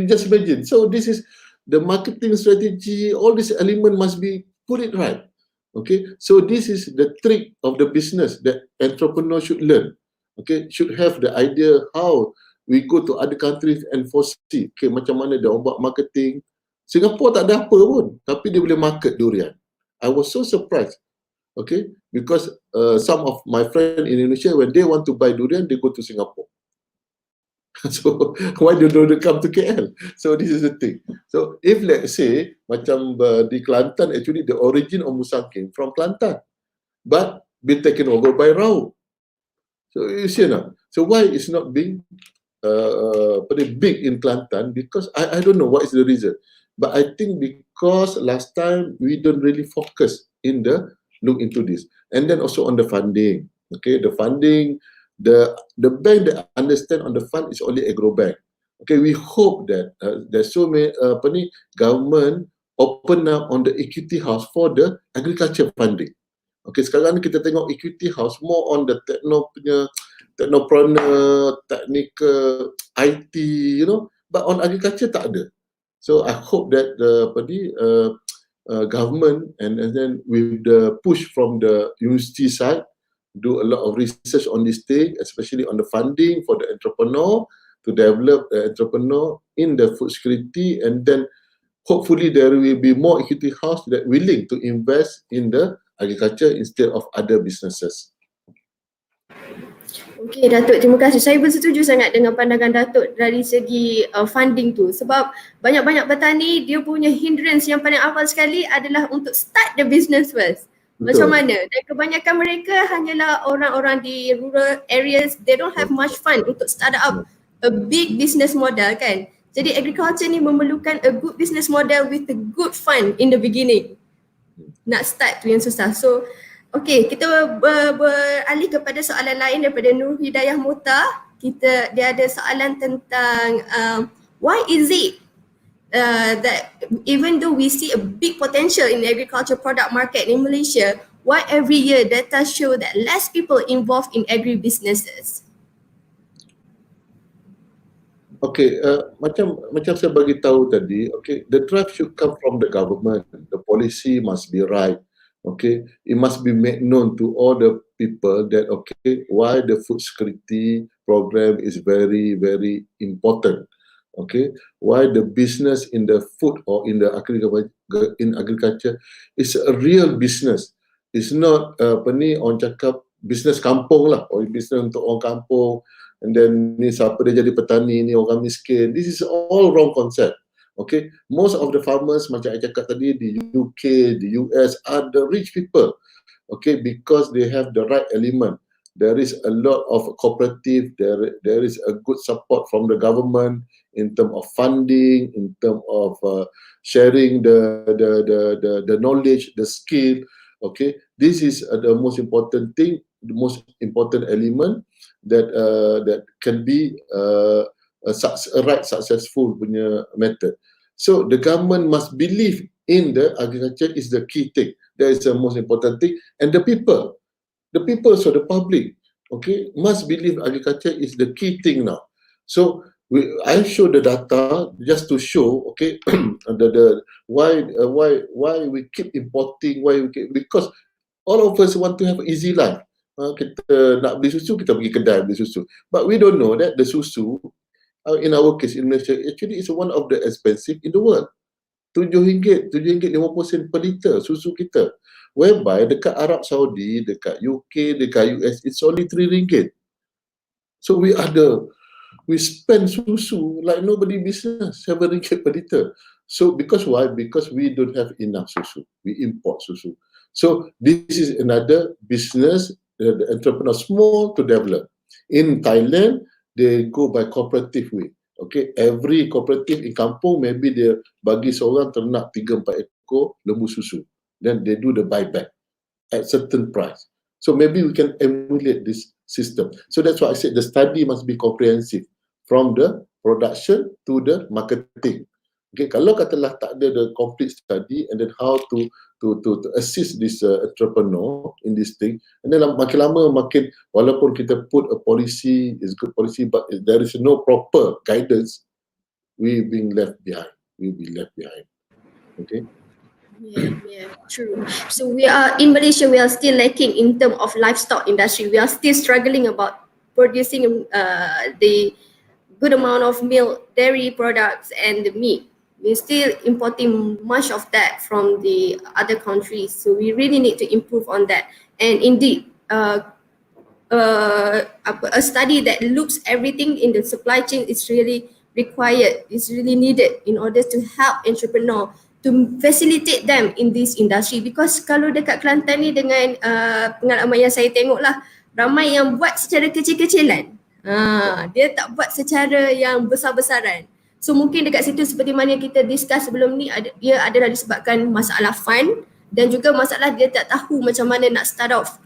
Speaker 2: just imagine. So this is the marketing strategy, all this element must be put it right. Okay, so this is the trick of the business that entrepreneur should learn. Okay, should have the idea how we go to other countries and foresee, okay, macam mana dia buat marketing. Singapore tak ada apa pun, tapi dia boleh market durian. I was so surprised. Okay, because some of my friends in Indonesia, when they want to buy durian, they go to Singapore. So why don't they come to KL? So this is the thing. So if let's say macam di Kelantan, actually the origin of musangking from Kelantan, but been taken over by Rau. So you see now. So why it's not being pretty big in Kelantan? Because I don't know what is the reason. But I think because last time we don't really focus in the look into this, and then also on the funding. Okay, the funding. The bank that understand on the fund is only Agro Bank. Okay, we hope that there's so many government open up on the equity house for the agriculture funding. Okay, sekarang ni kita tengok equity house more on the technopreneur, technical, IT, but on agriculture tak ada. So I hope that the government and then with the push from the university side, do a lot of research on this thing, especially on the funding for the entrepreneur to develop the entrepreneur in the food security, and then hopefully there will be more equity house that willing to invest in the agriculture instead of other businesses.
Speaker 1: Okey Datuk, terima kasih. Saya bersetuju sangat dengan pandangan Datuk dari segi funding tu, sebab banyak-banyak petani dia punya hindrance yang paling awal sekali adalah untuk start the business first. Macam mana? Dan kebanyakan mereka hanyalah orang-orang di rural areas, they don't have much fund untuk start up a big business model kan. Jadi agriculture ni memerlukan a good business model with a good fund in the beginning. Nak start tu yang susah. So okey, kita beralih kepada soalan lain daripada Nur Hidayah Muta. Dia ada soalan tentang why is it that even though we see a big potential in the agriculture product market in Malaysia, why every year data show that less people involved in agribusinesses?
Speaker 2: Okay, macam saya bagi tahu tadi, okay, the drive should come from the government. The policy must be right. Okay, it must be made known to all the people that okay, why the food security program is very, very important. Okay, why the business in the food or in the agriculture is a real business. It's not orang cakap business kampung lah, or business untuk orang kampung, and then ni siapa dia jadi petani, ni orang miskin. This is all wrong concept. Okay, most of the farmers macam saya cakap tadi di UK, di US are the rich people. Okay, because they have the right element. There is a lot of cooperative, there is a good support from the government in terms of funding, in terms of sharing the knowledge, the skill. Okay, this is the most important thing, the most important element that can be a right successful punya method. So the government must believe in the agriculture is the key thing. That is the most important thing, and the people, so the public, okay, must believe agriculture is the key thing now. So I show the data just to show, okay, why we keep importing, because all of us want to have an easy life. Kita nak beli susu, kita pergi kedai beli susu, but we don't know that the susu, in our case in Malaysia, actually is one of the expensive in the world. RM7, RM7.50 per liter susu kita. Whereby dekat Arab Saudi, dekat UK, dekat US, it's only RM3. So we spend susu like nobody business, RM7 per liter. So because why? Because we don't have enough susu. We import susu. So this is another business, the entrepreneur small to develop. In Thailand, they go by cooperative way. Okay, every cooperative in kampung, maybe dia bagi seorang ternak 3-4 ekor lembu susu. Then they do the buyback at certain price. So maybe we can emulate this system. So that's why I said the study must be comprehensive from the production to the marketing. Okay, kalau katalah tak ada the complete study and then how to assist this entrepreneur in this thing, and then makin lama makin, walaupun kita put a policy, is good policy, but if there is no proper guidance, we being left behind. Okay.
Speaker 1: Yeah, true. So we are in Malaysia, we are still lacking in terms of livestock industry. We are still struggling about producing the good amount of milk, dairy products, and the meat. We're still importing much of that from the other countries. So we really need to improve on that. And indeed, a study that looks everything in the supply chain is really required, is really needed in order to help entrepreneur to facilitate them in this industry. Because kalau dekat Kelantan ni dengan pengalaman yang saya tengok lah, ramai yang buat secara kecil-kecilan. Dia tak buat secara yang besar-besaran. So mungkin dekat situ seperti mana kita discuss sebelum ni, dia adalah disebabkan masalah fund dan juga masalah dia tak tahu macam mana nak start off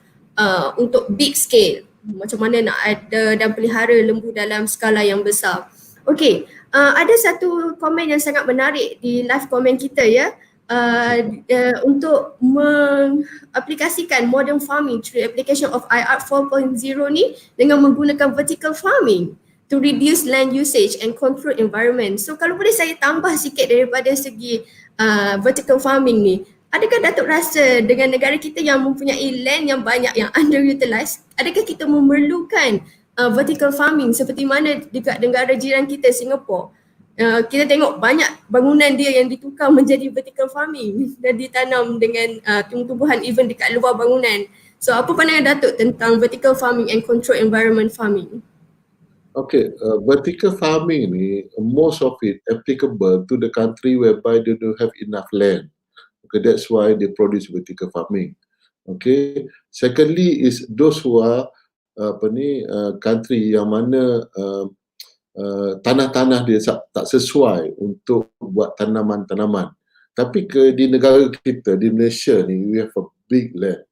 Speaker 1: untuk big scale. Macam mana nak ada dan pelihara lembu dalam skala yang besar. Okay, ada satu komen yang sangat menarik di live komen kita ya. untuk mengaplikasikan modern farming through application of IR 4.0 ni dengan menggunakan vertical farming to reduce land usage and control environment. So kalau boleh saya tambah sikit daripada segi vertical farming ni, adakah Datuk rasa dengan negara kita yang mempunyai land yang banyak yang underutilized, adakah kita memerlukan vertical farming seperti mana dekat negara jiran kita Singapore? Kita tengok banyak bangunan dia yang ditukar menjadi vertical farming dan ditanam dengan tumbuh-tumbuhan even dekat luar bangunan. So apa pandangan Datuk tentang vertical farming and control environment farming?
Speaker 2: Okay, vertical farming ni, most of it applicable to the country whereby they don't have enough land. Okay, that's why they produce vertical farming. Okay, secondly is those who are country yang mana tanah-tanah dia tak sesuai untuk buat tanaman-tanaman. Tapi di negara kita, di Malaysia ni, we have a big land,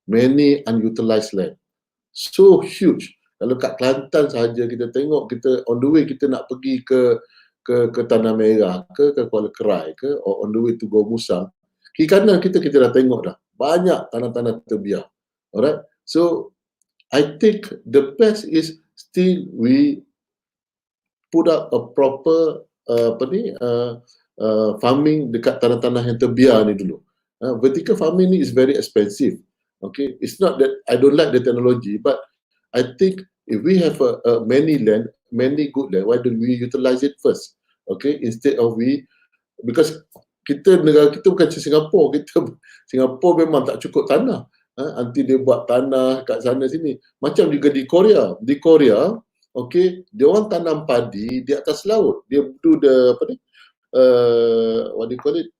Speaker 2: many unutilized land, so huge. Kalau kat Kelantan sahaja kita tengok, kita on the way kita nak pergi ke Tanah Merah ke Kuala Kerai ke, or on the way to Gua Musang, kiri kanan kita dah tengok dah banyak tanah-tanah terbiar. Alright, so I think the best is still we put up a proper farming dekat tanah-tanah yang terbiar ni dulu. Vertical farming ni is very expensive. Okay, it's not that I don't like the technology, but I think if we have many land, many good land, why don't we utilize it first? Okay, instead of because negara kita bukan macam Singapura. Singapura memang tak cukup tanah. Nanti dia buat tanah kat sana sini. Macam juga di Korea. Di Korea, okay, dia orang tanam padi di atas laut. Dia do the what do you call it?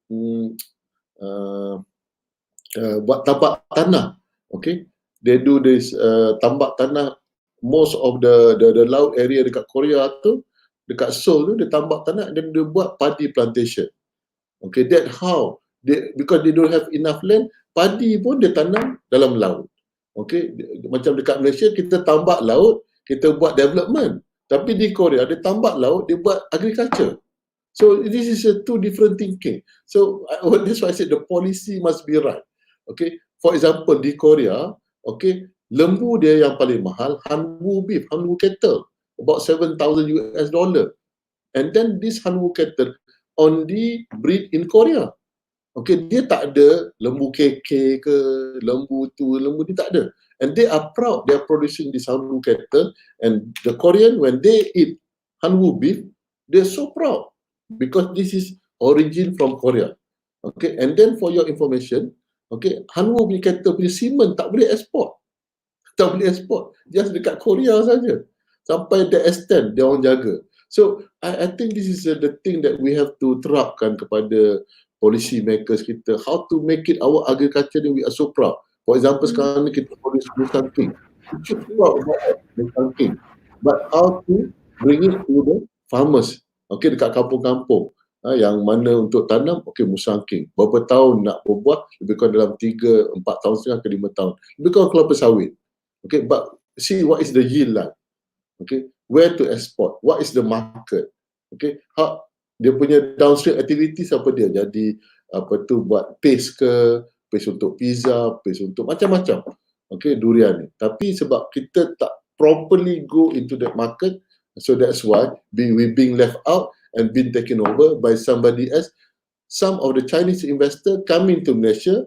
Speaker 2: Buat tambak tanah. Okay, they do this tambak tanah. Most of the laut area dekat Korea tu, dekat Seoul tu, dia tambak tanah dan dia buat padi plantation. Okay, that how because they don't have enough land, padi pun dia tanam dalam laut. Okay, macam dekat Malaysia kita tambak laut, kita buat development. Tapi di Korea dia tambak laut, dia buat agriculture. So this is a two different thinking. So that's why I said the policy must be right. Okay, for example di Korea, okay, lembu dia yang paling mahal, Hanwoo beef, Hanwoo cattle, about $7,000 US. And then this Hanwoo cattle only breed in Korea. Okay, dia tak ada lembu KK ke, lembu ni tak ada. And they are proud they are producing this Hanwoo cattle, and the Korean when they eat Hanwoo beef, they're so proud because this is origin from Korea. Okay, and then for your information, okay, Hanwoo cattle punya semen tak boleh export. Tak boleh export, just dekat Korea saja. Sampai the extent dia orang jaga. So I think this is the thing that we have to terapkan kepada policy makers kita, how to make it our agriculture that we are so proud. For example, sekarang ni kita produce musang king. We should proud about musang king. But how to bring it to the farmers, okay, dekat kampung-kampung yang mana untuk tanam, okay, musang king. Berapa tahun nak berbuah? Lebih kurang dalam 3-4 tahun setengah ke 5 tahun. Lebih kurang kelapa sawit. Okay, but see what is the yield like. Okay, where to export? What is the market? Okay, how dia punya downstream activities apa dia? Jadi buat paste ke, paste untuk pizza, paste untuk macam-macam. Okay, durian ni. Tapi sebab kita tak properly go into that market, so that's why we being left out and being taken over by somebody else. Some of the Chinese investor come into Malaysia,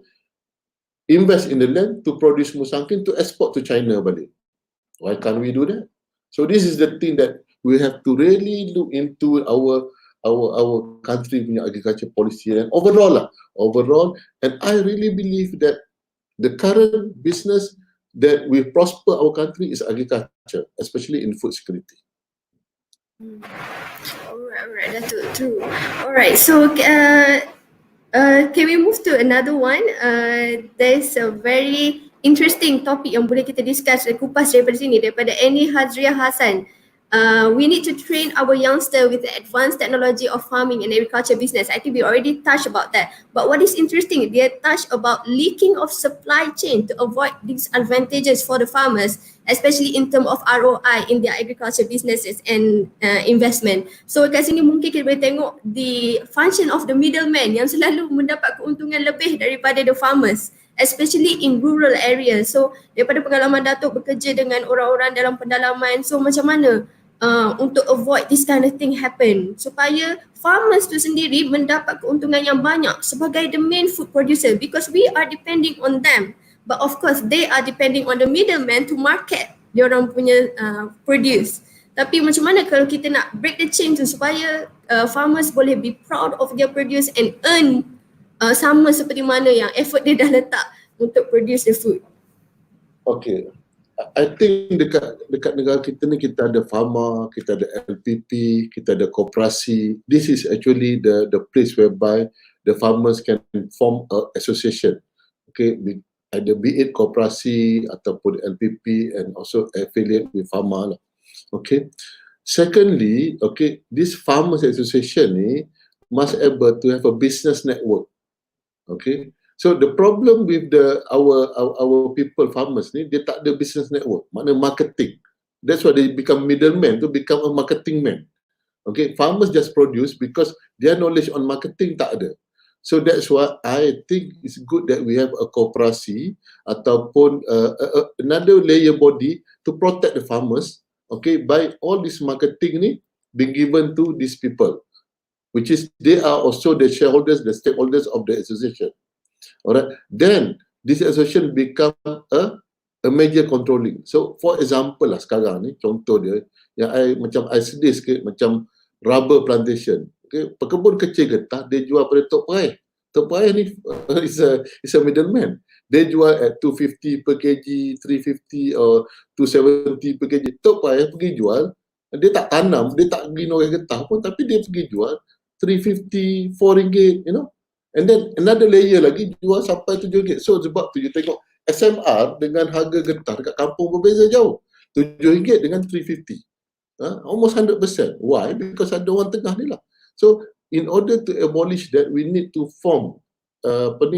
Speaker 2: invest in the land to produce musang king to export to China balik. Why can't we do that? So this is the thing that we have to really look into our country punya agriculture policy and overall. And I really believe that the current business that will prosper our country is agriculture, especially in food security.
Speaker 1: Alright, Datuk, true. Alright, so can we move to another one? There's a very interesting topic yang boleh kita discuss, kupas daripada sini, daripada Annie Hazria Hassan. we need to train our youngster with the advanced technology of farming and agriculture business. I think we already touched about that. But what is interesting, they touched about leaking of supply chain to avoid disadvantages for the farmers, especially in terms of ROI in their agriculture businesses and investment. So kat sini mungkin kita boleh tengok the function of the middleman yang selalu mendapat keuntungan lebih daripada the farmers, especially in rural areas. So daripada pengalaman Datuk bekerja dengan orang-orang dalam pendalaman, so macam mana untuk avoid this kind of thing happen supaya farmers tu sendiri mendapat keuntungan yang banyak sebagai the main food producer, because we are depending on them, but of course they are depending on the middleman to market diorang punya produce. Tapi macam mana kalau kita nak break the chain tu supaya farmers boleh be proud of their produce and earn sama seperti mana yang effort dia dah letak untuk produce the food.
Speaker 2: Okay, I think dekat negara kita ni kita ada farmer, kita ada LPP, kita ada koperasi. This is actually the place whereby the farmers can form a association. Okay, either be it koperasi ataupun LPP and also affiliate with farmer lah. Okay. Secondly, okay, this farmers association ni must able to have a business network. Okay. So the problem with our people farmers ni, dia tak ada business network, makna marketing. That's why they become middleman to become a marketing man. Okay, farmers just produce because their knowledge on marketing tak ada. So that's why I think it's good that we have a koperasi ataupun another layer body to protect the farmers. Okay, by all this marketing ni being given to these people, which is they are also the shareholders, the stakeholders of the association. Alright, then this association become a major controlling. So for example lah sekarang ni, contoh dia yang I sedih sikit, macam rubber plantation. Okay, pekebun kecil getah dia jual pada Tok Perai. Tok Perai ni is a middleman. Dia jual at 250 per kg, 350 or 270 per kg. Tok Perai pergi jual, dia tak tanam, dia tak pergi noreh getah pun, tapi dia pergi jual 350, RM4, you know. And then another layer lagi jual sampai RM7. So sebab tu you tengok SMR dengan harga getah dekat kampung berbeza jauh. RM7 dengan RM350. Almost 100%. Why? Because ada orang tengah ni lah. So in order to abolish that, we need to form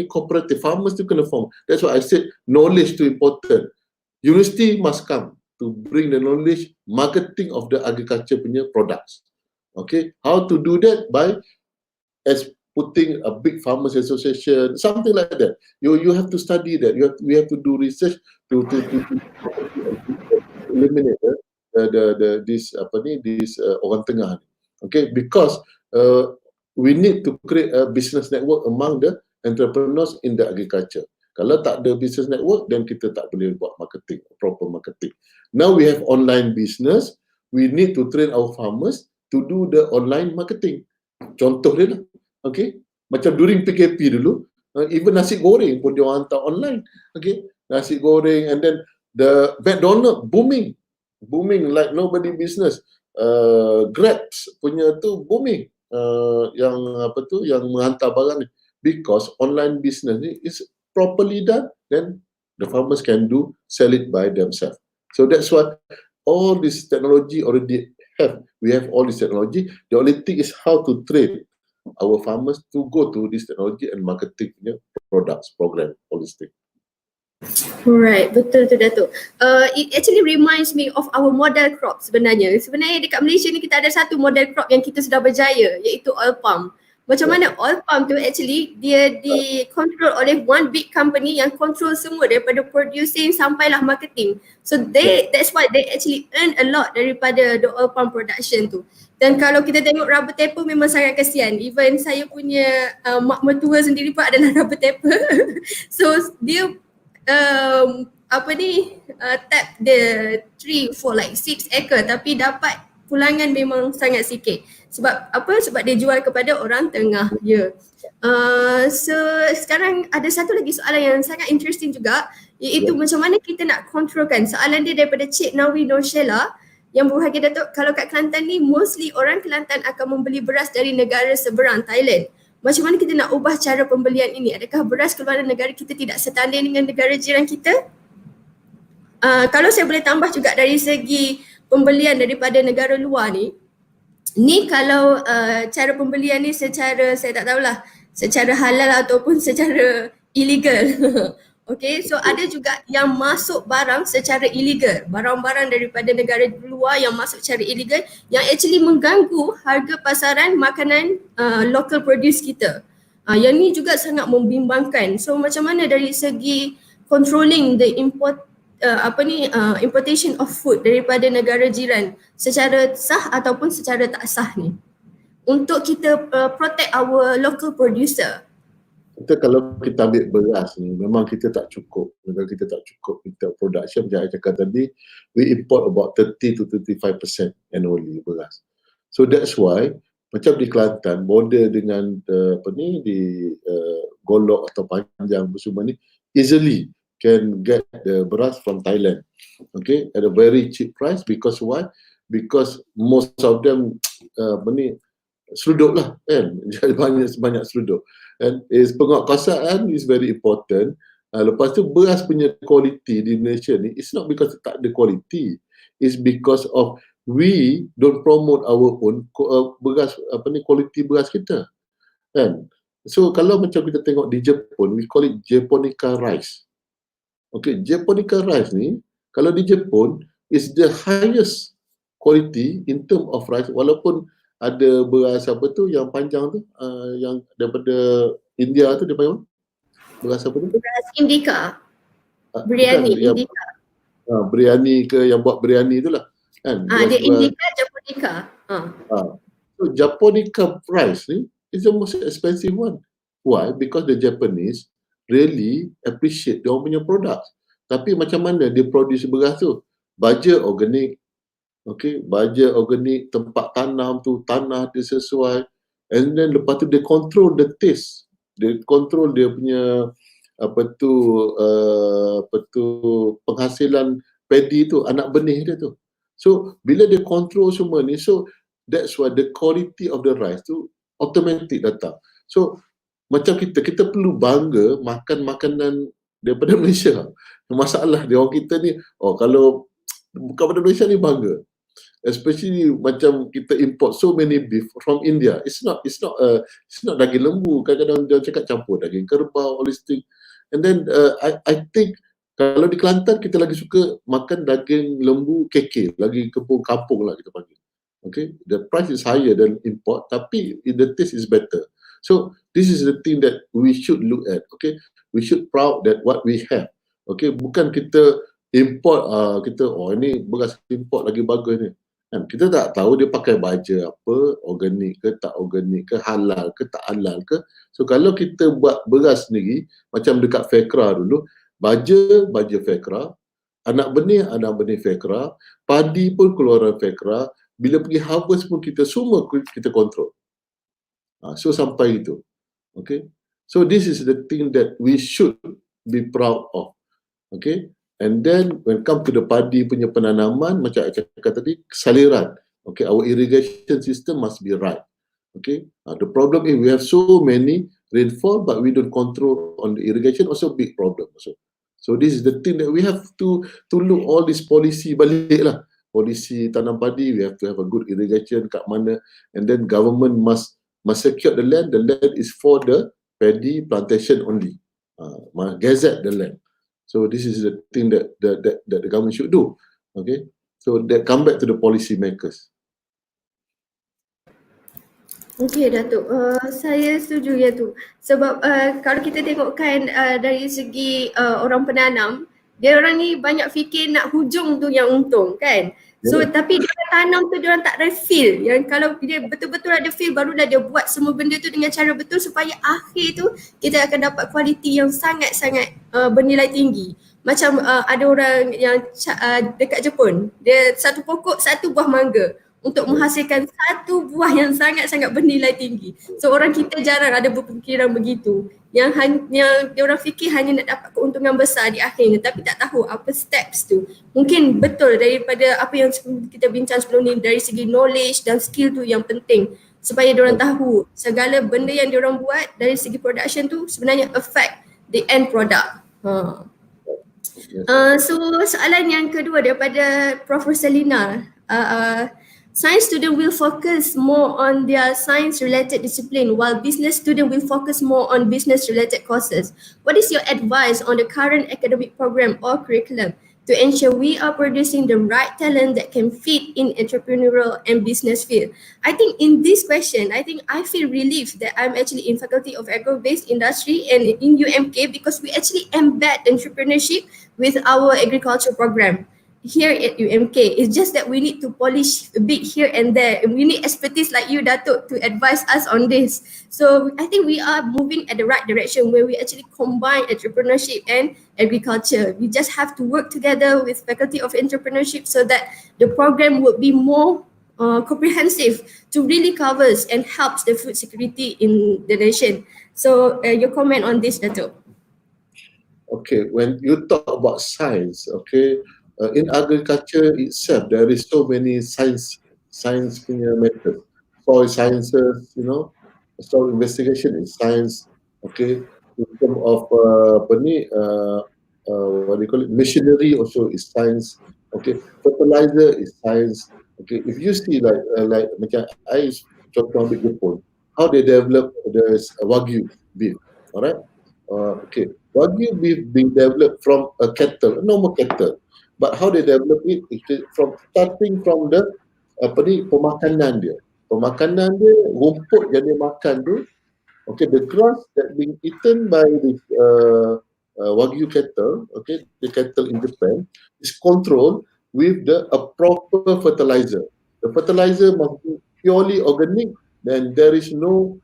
Speaker 2: cooperative. Farmers tu kena form. That's why I said knowledge tu important. University must come to bring the knowledge, marketing of the agriculture punya products. Okay, how to do that? By as putting a big farmers association, something like that. You have to study that. We have to do research to eliminate this orang tengah. Okay, because we need to create a business network among the entrepreneurs in the agriculture. Kalau tak ada business network, then kita tak boleh buat marketing, proper marketing. Now we have online business. We need to train our farmers to do the online marketing. Contoh dia lah. Okay, macam during PKP dulu, even nasi goreng pun dia orang hantar online. Okay, nasi goreng, and then the McDonald booming like nobody business. Grabs punya tu booming, yang menghantar barang ni, because online business ni is properly done, then the farmers can sell it by themselves. So that's why all this technology already we have all this technology. The only thing is how to train our farmers to go to this technology and marketing products, program, holistic.
Speaker 1: Right, betul tu Datuk. It actually reminds me of our model crop sebenarnya. Sebenarnya dekat Malaysia ni kita ada satu model crop yang kita sudah berjaya, iaitu oil palm. Macam mana oil palm tu actually dia dikontrol oleh one big company yang control semua daripada producing sampailah marketing. So that's why they actually earn a lot daripada the oil palm production tu. Dan kalau kita tengok rubber taper memang sangat kesian. Even saya punya mak mertua sendiri pun adalah rubber taper. So dia tap the tree for like 6 acre tapi dapat pulangan memang sangat sikit. Sebab apa? Sebab dia jual kepada orang tengah je. So sekarang ada satu lagi soalan yang sangat interesting juga, iaitu macam mana kita nak kontrolkan. Soalan dia daripada Cik Nawi Nur Sheila yang berbahagia Datuk, kalau kat Kelantan ni mostly orang Kelantan akan membeli beras dari negara seberang Thailand. Macam mana kita nak ubah cara pembelian ini? Adakah beras keluaran negara kita tidak setanding dengan negara jiran kita? Kalau saya boleh tambah juga dari segi pembelian daripada negara luar ni kalau cara pembelian ni secara, saya tak tahulah, secara halal ataupun secara illegal. Okay, so ada juga yang masuk barang secara illegal, barang-barang daripada negara luar yang masuk secara illegal yang actually mengganggu harga pasaran makanan local produce kita. Yang ni juga sangat membimbangkan. So macam mana dari segi controlling the importation of food daripada negara jiran secara sah ataupun secara tak sah ni untuk kita protect our local producer.
Speaker 2: Kita kalau kita ambil beras ni, memang kita tak cukup. Kalau kita tak cukup, kita production macam saya cakap tadi, we import about 30 to 35% annually beras. So that's why, macam di Kelantan, border dengan di Golok atau Panjang semua ni, easily can get the beras from Thailand. Okay, at a very cheap price. Because why? Because most of them seruduk lah kan, banyak seruduk. And penguatkuasaan is very important. Lepas tu beras punya quality di Malaysia ni, it's not because tak ada quality, it's because of we don't promote our own beras, quality beras kita kan. So kalau macam kita tengok di Jepun, we call it Japonica rice. Okay, Japonica rice ni kalau di Jepun is the highest quality in term of rice, walaupun ada beras apa tu yang panjang tu, yang daripada India tu dia panggil beras apa tu?
Speaker 1: Beras Indica. Biryani Indica.
Speaker 2: Biryani ke yang buat biryani tu lah kan.
Speaker 1: Dia Indica, Japonica.
Speaker 2: So Japonica rice ni is the most expensive one. Why? Because the Japanese really appreciate dia punya product. Tapi macam mana dia produce beras tu? Baja organik. Okay, baja organik, tempat tanam tu, tanah dia sesuai, and then lepas tu dia control the taste, dia control dia punya penghasilan padi tu, anak benih dia tu. So bila dia control semua ni, so that's why the quality of the rice tu automatic datang. So macam kita perlu bangga makan makanan daripada Malaysia. Masalah dia orang kita ni, kalau bukan pada Malaysia ni bangga. Especially macam kita import so many beef from India. It's not daging lembu. Kadang-kadang dia cakap campur daging kerbau, all this thing. And then I think kalau di Kelantan kita lagi suka makan daging lembu KK, lagi kampung lah kita panggil. Okay, the price is higher than import, tapi the taste is better. So this is the thing that we should look at. Okay, we should proud that what we have. Okay, bukan kita import kita ini beras import lagi bagus ni. Kan kita tak tahu dia pakai baja apa, organik ke tak organik ke, halal ke tak halal ke. So kalau kita buat beras sendiri macam dekat Fekra dulu, baja Fekra, anak benih Fekra, padi pun keluaran Fekra, bila pergi harvest pun kita semua kita kontrol. So sampai itu. Okay, so this is the thing that we should be proud of. Okay, and then when come to the padi punya penanaman, macam saya cakap tadi, saliran. Okay, our irrigation system must be right. Okay, the problem is we have so many rainfall, but we don't control on the irrigation. Also big problem. So this is the thing that we have to look all this policy balik lah. Polisi tanam padi, we have to have a good irrigation kat mana, and then government must secure the land. The land is for the paddy plantation only. Gazette the land. So this is the thing that the government should do. Okay, so that come back to the policy makers.
Speaker 1: Okey Datuk, saya setuju ya tu. Sebab kalau kita tengokkan dari segi orang penanam, dia orang ni banyak fikir nak hujung tu yang untung kan. So tapi dia tanam tu dia orang tak ada feel. Yang kalau dia betul-betul ada feel, barulah dia buat semua benda tu dengan cara betul supaya akhir tu kita akan dapat kualiti yang sangat-sangat bernilai tinggi. Macam ada orang yang dekat Jepun, dia satu pokok satu buah mangga untuk menghasilkan satu buah yang sangat-sangat bernilai tinggi. So orang kita jarang ada berfikiran begitu. Yang dia orang fikir hanya nak dapat keuntungan besar di akhirnya, tapi tak tahu apa steps tu. Mungkin betul daripada apa yang kita bincang sebelum ni, dari segi knowledge dan skill tu yang penting supaya dia orang tahu segala benda yang dia orang buat dari segi production tu sebenarnya affect the end product. So soalan yang kedua daripada Prof. Selina. science student will focus more on their science related discipline while business student will focus more on business related courses. What is your advice on the current academic program or curriculum to ensure we are producing the right talent that can fit in entrepreneurial and business field? I think in this question, I feel relieved that I'm actually in Faculty of Agro-Based Industry and in UMK because we actually embed entrepreneurship with our agriculture program here at UMK. It's just that we need to polish a bit here and there, and we need expertise like you, Datuk, to advise us on this. So I think we are moving at the right direction where we actually combine entrepreneurship and agriculture. We just have to work together with Faculty of Entrepreneurship so that the program would be more comprehensive to really covers and helps the food security in the nation. So your comment on this, Datuk?
Speaker 2: Okay, when you talk about science, okay, in agriculture itself, there is so many science punya method. Soil sciences, soil investigation is science. Okay, in terms of apa ni, what do you call it, machinery also is science. Okay, fertilizer is science. Okay, if you see like macam I contoh ambil Jepun, how they develop the wagyu beef, alright. Okay, Wagyu beef being developed from a cattle, a normal cattle. But how they develop it is from starting from the apa ni pemakanan dia. Pemakanan dia rumput yang dia makan tu, okay, the grass that being eaten by this Wagyu cattle, okay, the cattle in Japan is controlled with a proper fertilizer. The fertilizer must be purely organic, then there is no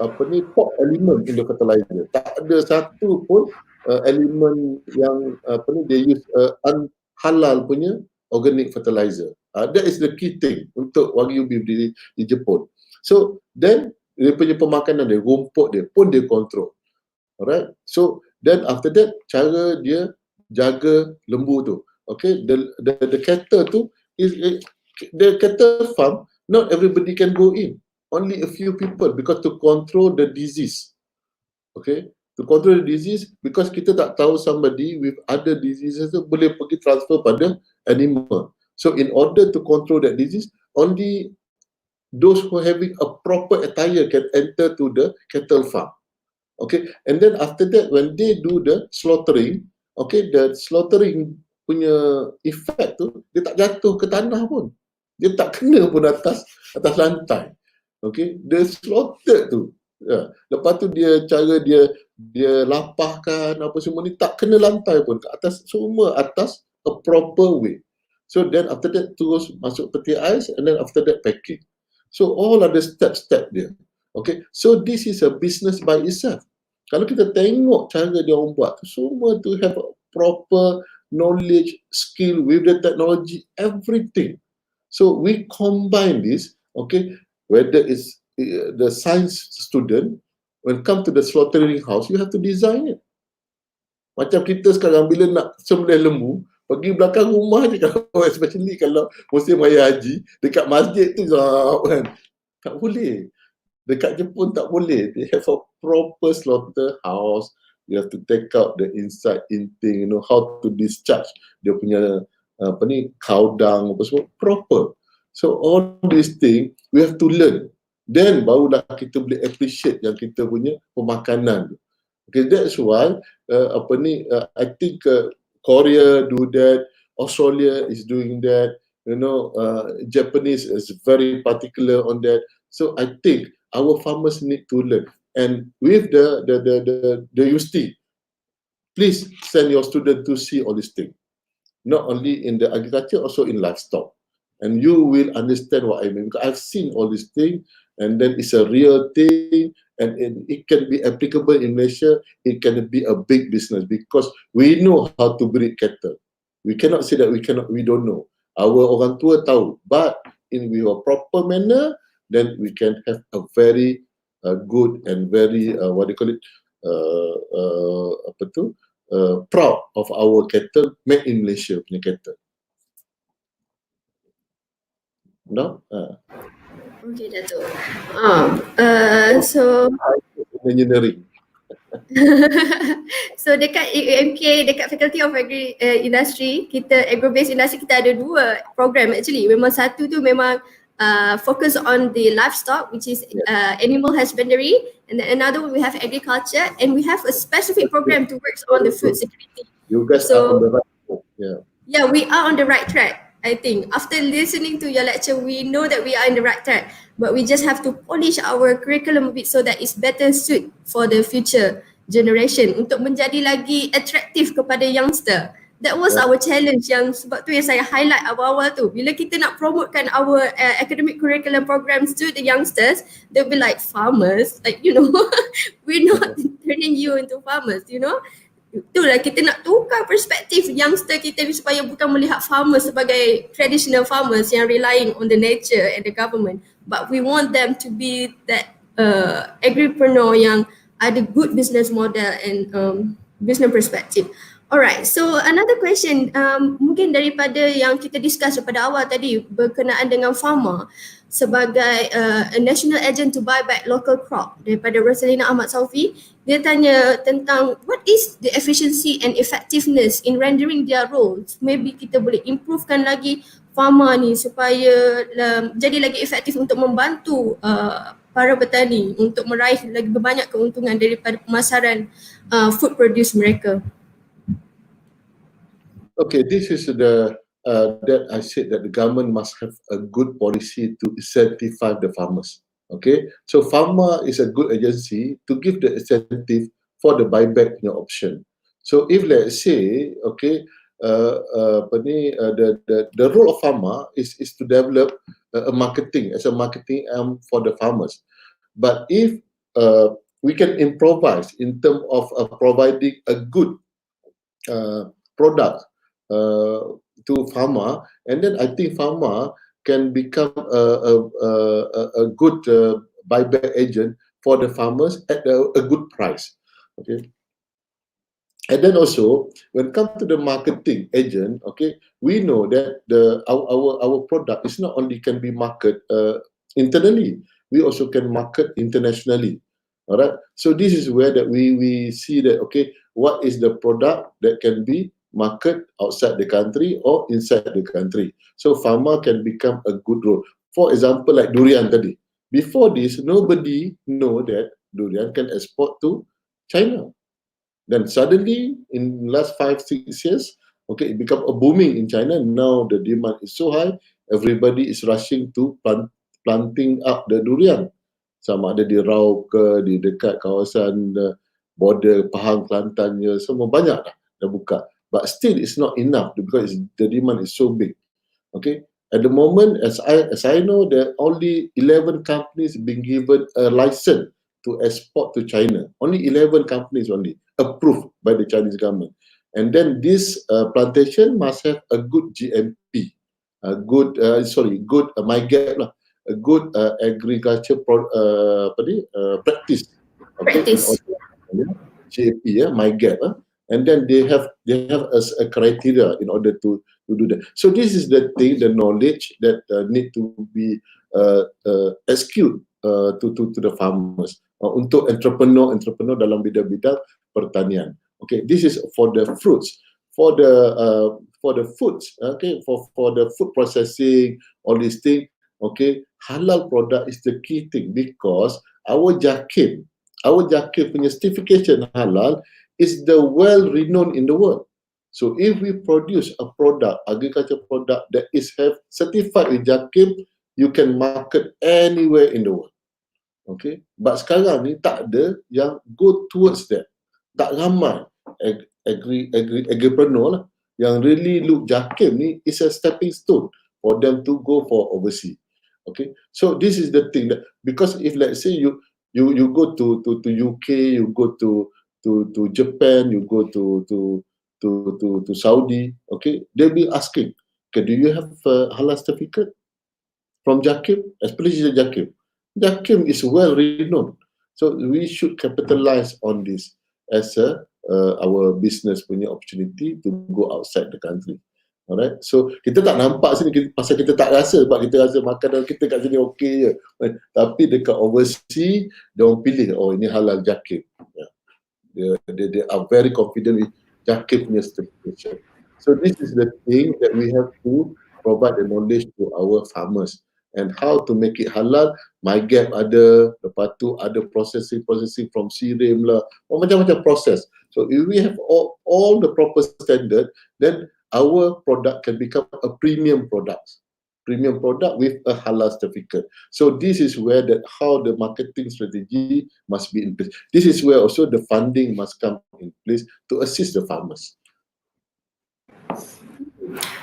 Speaker 2: apa ni pork element in the fertilizer. Tak ada satu pun elemen yang apa ni they use halal punya organic fertilizer. That is the key thing untuk Wagyu beef di Jepun. So then dia punya pemakanan dia, rumput dia pun dia control. Alright. So then after that cara dia jaga lembu tu. Okay, the cattle tu is the cattle farm, not everybody can go in. Only a few people because to control the disease. Okay, to control the disease because kita tak tahu somebody with other diseases tu boleh pergi transfer pada animal. So in order to control that disease, only those who having a proper attire can enter to the cattle farm. Okay, and then after that when they do the slaughtering, okay, the slaughtering punya effect tu dia tak jatuh ke tanah pun. Dia tak kena pun atas lantai. Okay, the slaughter tu. Ya. Lepas tu cara dia lapahkan apa semua ni tak kena lantai pun ke atas, semua atas a proper way. So then after that terus masuk peti ais and then after that packing. So all ada step-step dia. Okay, so this is a business by itself. Kalau kita tengok cara dia orang buat tu, semua tu have a proper knowledge, skill with the technology, everything. So we combine this, okay, whether it's the science student, when come to the slaughtering house, you have to design it. Macam kita sekarang bila nak sembelih lembu, pergi belakang rumah je kalau especially kalau musim raya haji, dekat masjid tu kan. Tak boleh. Dekat Jepun tak boleh. They have a proper slaughter house. You have to take out the inside inting, how to discharge dia punya apa ni cow dung apa semua proper. So all these things we have to learn. Then barulah kita boleh appreciate yang kita punya pemakanan. Okay, that's why I think Korea do that, Australia is doing that, Japanese is very particular on that. So I think our farmers need to learn. And with the UST, please send your student to see all these things. Not only in the agriculture, also in livestock. And you will understand what I mean. Because I've seen all these things, and then it's a real thing, and it can be applicable in Malaysia. It can be a big business because we know how to breed cattle. We cannot say that we don't know. Our orang tua tahu, but in a proper manner, then we can have a very good and very proud of our cattle made in Malaysia punya cattle. No?
Speaker 1: Okay, Datuk. So
Speaker 2: engineering.
Speaker 1: So dekat UMK, dekat Faculty of Agri Industry, kita agro-based industry, kita ada dua program actually. Memang satu tu memang focus on the livestock, which is animal husbandry, and then another one we have agriculture, and we have a specific program to work on the food security.
Speaker 2: You guys are on the right track.
Speaker 1: Yeah, we are on the right track. I think after listening to your lecture, we know that we are in the right track, but we just have to polish our curriculum a bit so that it's better suit for the future generation untuk menjadi lagi attractive kepada youngster. That was our challenge, yang sebab tu yang saya highlight awal-awal tu. Bila kita nak promotekan our academic curriculum programs to the youngsters, they'll be like, farmers, like, you know, we're not turning you into farmers, you know. Itulah kita nak tukar perspektif youngster kita ni supaya bukan melihat farmers sebagai traditional farmers yang relying on the nature and the government, but we want them to be that agripreneur yang ada good business model and business perspective. Alright, so another question, mungkin daripada yang kita discuss pada awal tadi berkenaan dengan farmer sebagai a national agent to buy back local crop daripada Rosalina Ahmad Saufi. Dia tanya tentang what is the efficiency and effectiveness in rendering their roles. Maybe kita boleh improvekan lagi farmer ni supaya jadi lagi efektif untuk membantu para petani untuk meraih lagi banyak keuntungan daripada pemasaran food produce mereka.
Speaker 2: Okay, this is the that I said that the government must have a good policy to incentivize the farmers. Okay, so farmer is a good agency to give the incentive for the buyback option. So if let's say, okay, the role of farmer is to develop a marketing as a marketing arm for the farmers. But if we can improvise in terms of providing a good product to farmer, and then I think farmer can become a good buyback agent for the farmers at a good price. Okay, and then also when it comes to the marketing agent, okay, we know that our product is not only can be marketed internally, we also can market internationally. All right, so this is where that we see that, okay, what is the product that can be market outside the country or inside the country. So farmer can become a good role. For example, like durian tadi. Before this, nobody know that durian can export to China. Then suddenly, in last 5-6 years, okay, it become a booming in China. Now the demand is so high, everybody is rushing to planting up the durian. Sama ada di Rau ke, di dekat kawasan border Pahang, Kelantan, semua banyak dah buka. But still it's not enough because the demand is so big. Okay, at the moment, as I know, there are only 11 companies being given a license to export to China. Only 11 companies only approved by the Chinese government. And then this plantation must have a good GMP, a good MIGAP lah, a good agriculture practice. Okay?
Speaker 1: Practice.
Speaker 2: GAP, MIGAP. And then they have a criteria in order to do that. So this is the thing, the knowledge that need to be executed to the farmers untuk entrepreneur dalam bidang-bidang pertanian. Okay, this is for the fruits, for the foods. Okay, for the food processing, all these things. Okay, halal product is the key thing because our JAKIM punya certification halal is the well-renowned in the world. So if we produce a product, agriculture product that is have certified with JAKIM, you can market anywhere in the world. Okay, but sekarang ni tak ada yang go towards that. Tak ramai agripreneur lah yang really look JAKIM ni is a stepping stone for them to go for overseas. Okay, so this is the thing that, because if let's say you go to UK, you go to Japan, you go to Saudi, okay, they'll be asking, okay, do you have a halal certificate from JAKIM? Especially JAKIM. JAKIM is well renowned, so we should capitalize on this as our business punya opportunity to go outside the country. Alright, so kita tak nampak sini pasal kita tak rasa, sebab kita rasa makanan kita kat sini okey je. Tapi dekat overseas, dia orang pilih, oh ini halal JAKIM. Yeah. They are very confident with Jakir punya certification. So this is the thing that we have to provide the knowledge to our farmers and how to make it halal. My gap ada, lepas tu ada processing from sirim lah, macam-macam proses. So if we have all the proper standard, then our product can become a premium product with a halal certificate. So this is where that how the marketing strategy must be in place. This is where also the funding must come in place to assist the farmers.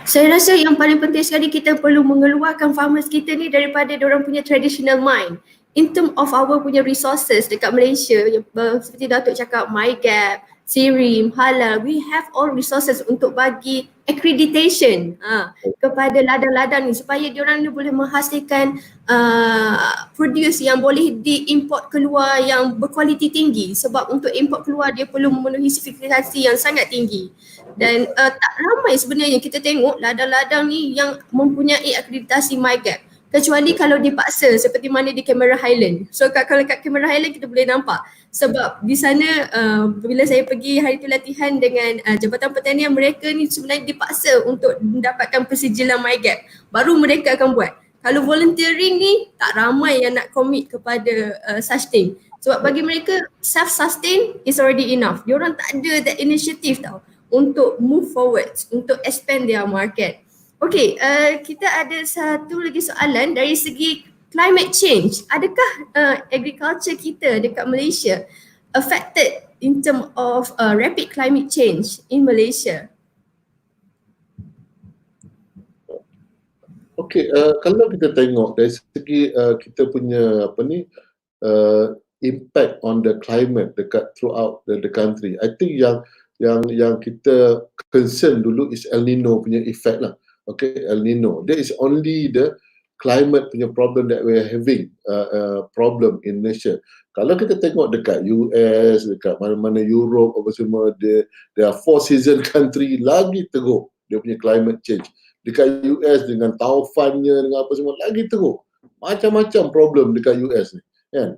Speaker 1: Saya rasa yang paling penting sekali kita perlu mengeluarkan farmers kita ni daripada diorang punya traditional mind. In term of our punya resources dekat Malaysia, seperti Datuk cakap, MyGap, Sirim, Halal, we have all resources untuk bagi accreditation kepada ladang-ladang ni supaya diorang ni boleh menghasilkan produce yang boleh diimport keluar yang berkualiti tinggi, sebab untuk import keluar dia perlu memenuhi sertifikasi yang sangat tinggi. Dan tak ramai sebenarnya kita tengok ladang-ladang ni yang mempunyai akreditasi MyGap, kecuali kalau dipaksa seperti mana di Cameron Highland. So kalau kat Cameron Highland kita boleh nampak, sebab di sana bila saya pergi hari tu latihan dengan Jabatan Pertanian, mereka ni sebenarnya dipaksa untuk mendapatkan persijilan MyGap, baru mereka akan buat. Kalau volunteering ni tak ramai yang nak commit kepada such thing, sebab bagi mereka self-sustain is already enough. Diorang tak ada that initiative tau untuk move forward, untuk expand their market. Okay, kita ada satu lagi soalan dari segi climate change. Adakah agriculture kita dekat Malaysia affected in term of rapid climate change in Malaysia?
Speaker 2: Okay, kalau kita tengok dari segi kita punya impact on the climate dekat throughout the country, I think yang kita concern dulu is El Nino punya effect lah. Okay, El Nino. There is only the climate punya problem that we are having problem in Malaysia. Kalau kita tengok dekat US, dekat mana-mana Europe, apa semua, there are 4 season country lagi teruk dia punya climate change. Dekat US dengan taufannya, dengan apa semua, lagi teruk. Macam-macam problem dekat US ni, kan?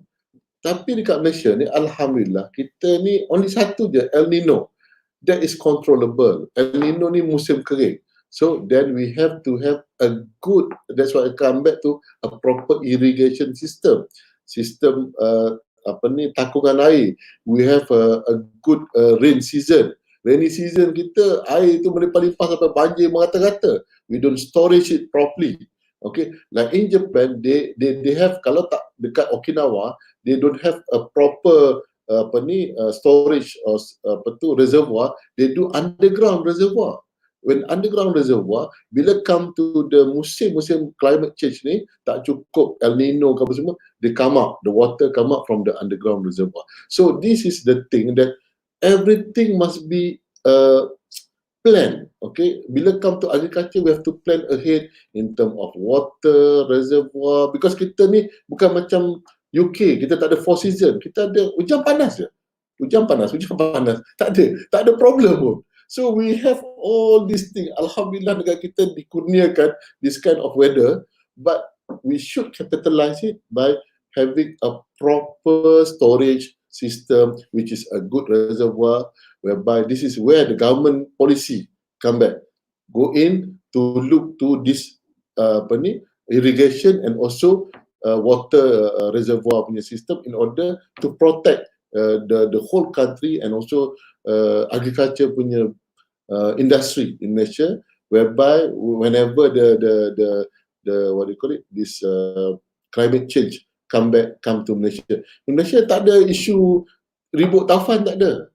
Speaker 2: Tapi dekat Malaysia ni, Alhamdulillah, kita ni only satu je, El Nino. That is controllable. El Nino ni musim kering. So then we have to have a good, that's why I come back to a proper irrigation system. Takungan air. We have a good rain season. Rainy season kita, air tu melimpah-limpah sampai banjir merata-rata. We don't storage it properly. Okay, like in Japan, they have, kalau tak dekat Okinawa, they don't have a proper storage or reservoir. They do underground reservoir. When underground reservoir, bila come to the musim climate change ni, tak cukup El Nino ke apa semua, they come out, the water come out from the underground reservoir. So this is the thing that everything must be plan. Okay, bila come to agriculture, we have to plan ahead in term of water, reservoir, because kita ni bukan macam UK, kita tak ada 4 season, kita ada hujan panas je. Hujan panas, tak ada problem pun. So we have all these things. Alhamdulillah negara kita dikurniakan this kind of weather, but we should capitalize it by having a proper storage system, which is a good reservoir, whereby this is where the government policy come back, go in to look to this irrigation and also water reservoir punya system in order to protect the whole country and also agriculture punya industry in Malaysia, whereby whenever the what do you call it, this climate change come to Malaysia. In Malaysia tak ada isu ribut taufan, tak ada.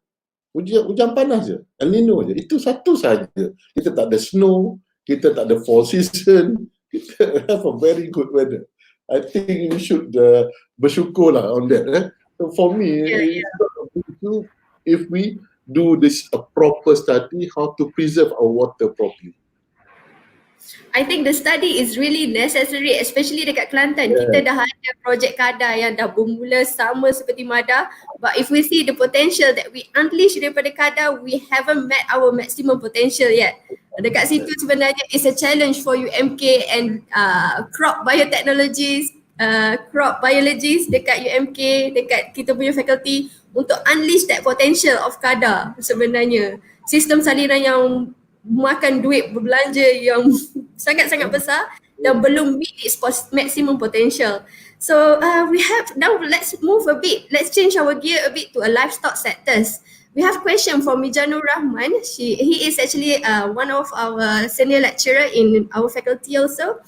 Speaker 2: Hujan panas je, El Nino je. Itu satu saja. Kita tak ada snow, kita tak ada 4 season, kita have a very good weather. I think we should bersyukur lah on that. So for me, if we do this a proper study how to preserve our water properly.
Speaker 1: I think the study is really necessary, especially dekat Kelantan. Yeah. Kita dah ada projek kadar yang dah bermula sama seperti Mada, but if we see the potential that we unleash daripada kadar, we haven't met our maximum potential yet. Dekat situ sebenarnya is a challenge for UMK and crop biotechnologies, crop biologist dekat UMK, dekat kita punya faculty untuk unleash that potential of kadar sebenarnya. Sistem saliran yang makan duit berbelanja yang sangat-sangat besar dan belum meet its maximum potential. So we have, now let's move a bit, let's change our gear a bit to a livestock sectors. We have question from Mijanur Rahman. He is actually one of our senior lecturer in our faculty also.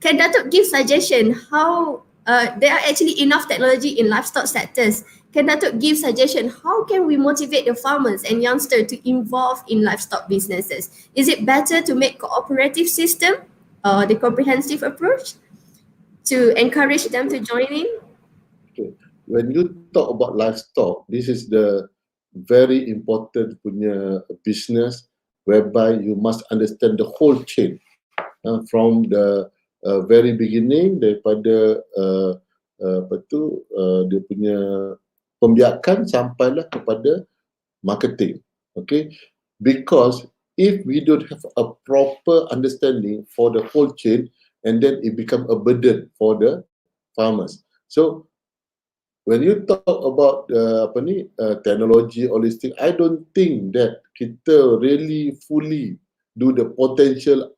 Speaker 1: Can Datuk give suggestion how there are actually enough technology in livestock sectors? Can Datuk give suggestion how can we motivate the farmers and youngsters to involve in livestock businesses? Is it better to make cooperative system or the comprehensive approach to encourage them to join in?
Speaker 2: Okay. When you talk about livestock, this is the very important punya business whereby you must understand the whole chain from the very beginning daripada dia punya pembiakan sampailah kepada marketing. Okay, because if we don't have a proper understanding for the whole chain, and then it become a burden for the farmers. So when you talk about technology holistic, I don't think that kita really fully do the potential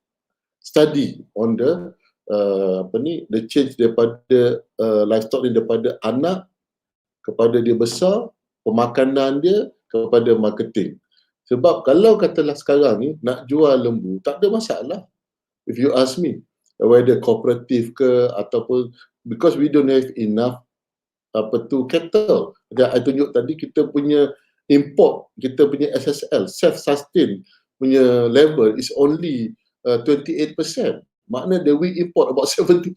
Speaker 2: study on the the change daripada livestock ni, daripada anak kepada dia besar, pemakanan dia kepada marketing. Sebab kalau katalah sekarang ni nak jual lembu, tak ada masalah. If you ask me, whether cooperative ke ataupun, because we don't have enough cattle. Macam I tunjuk tadi, kita punya import, kita punya SSL, self-sustain punya level is only 28%. Makna that we import about 70%.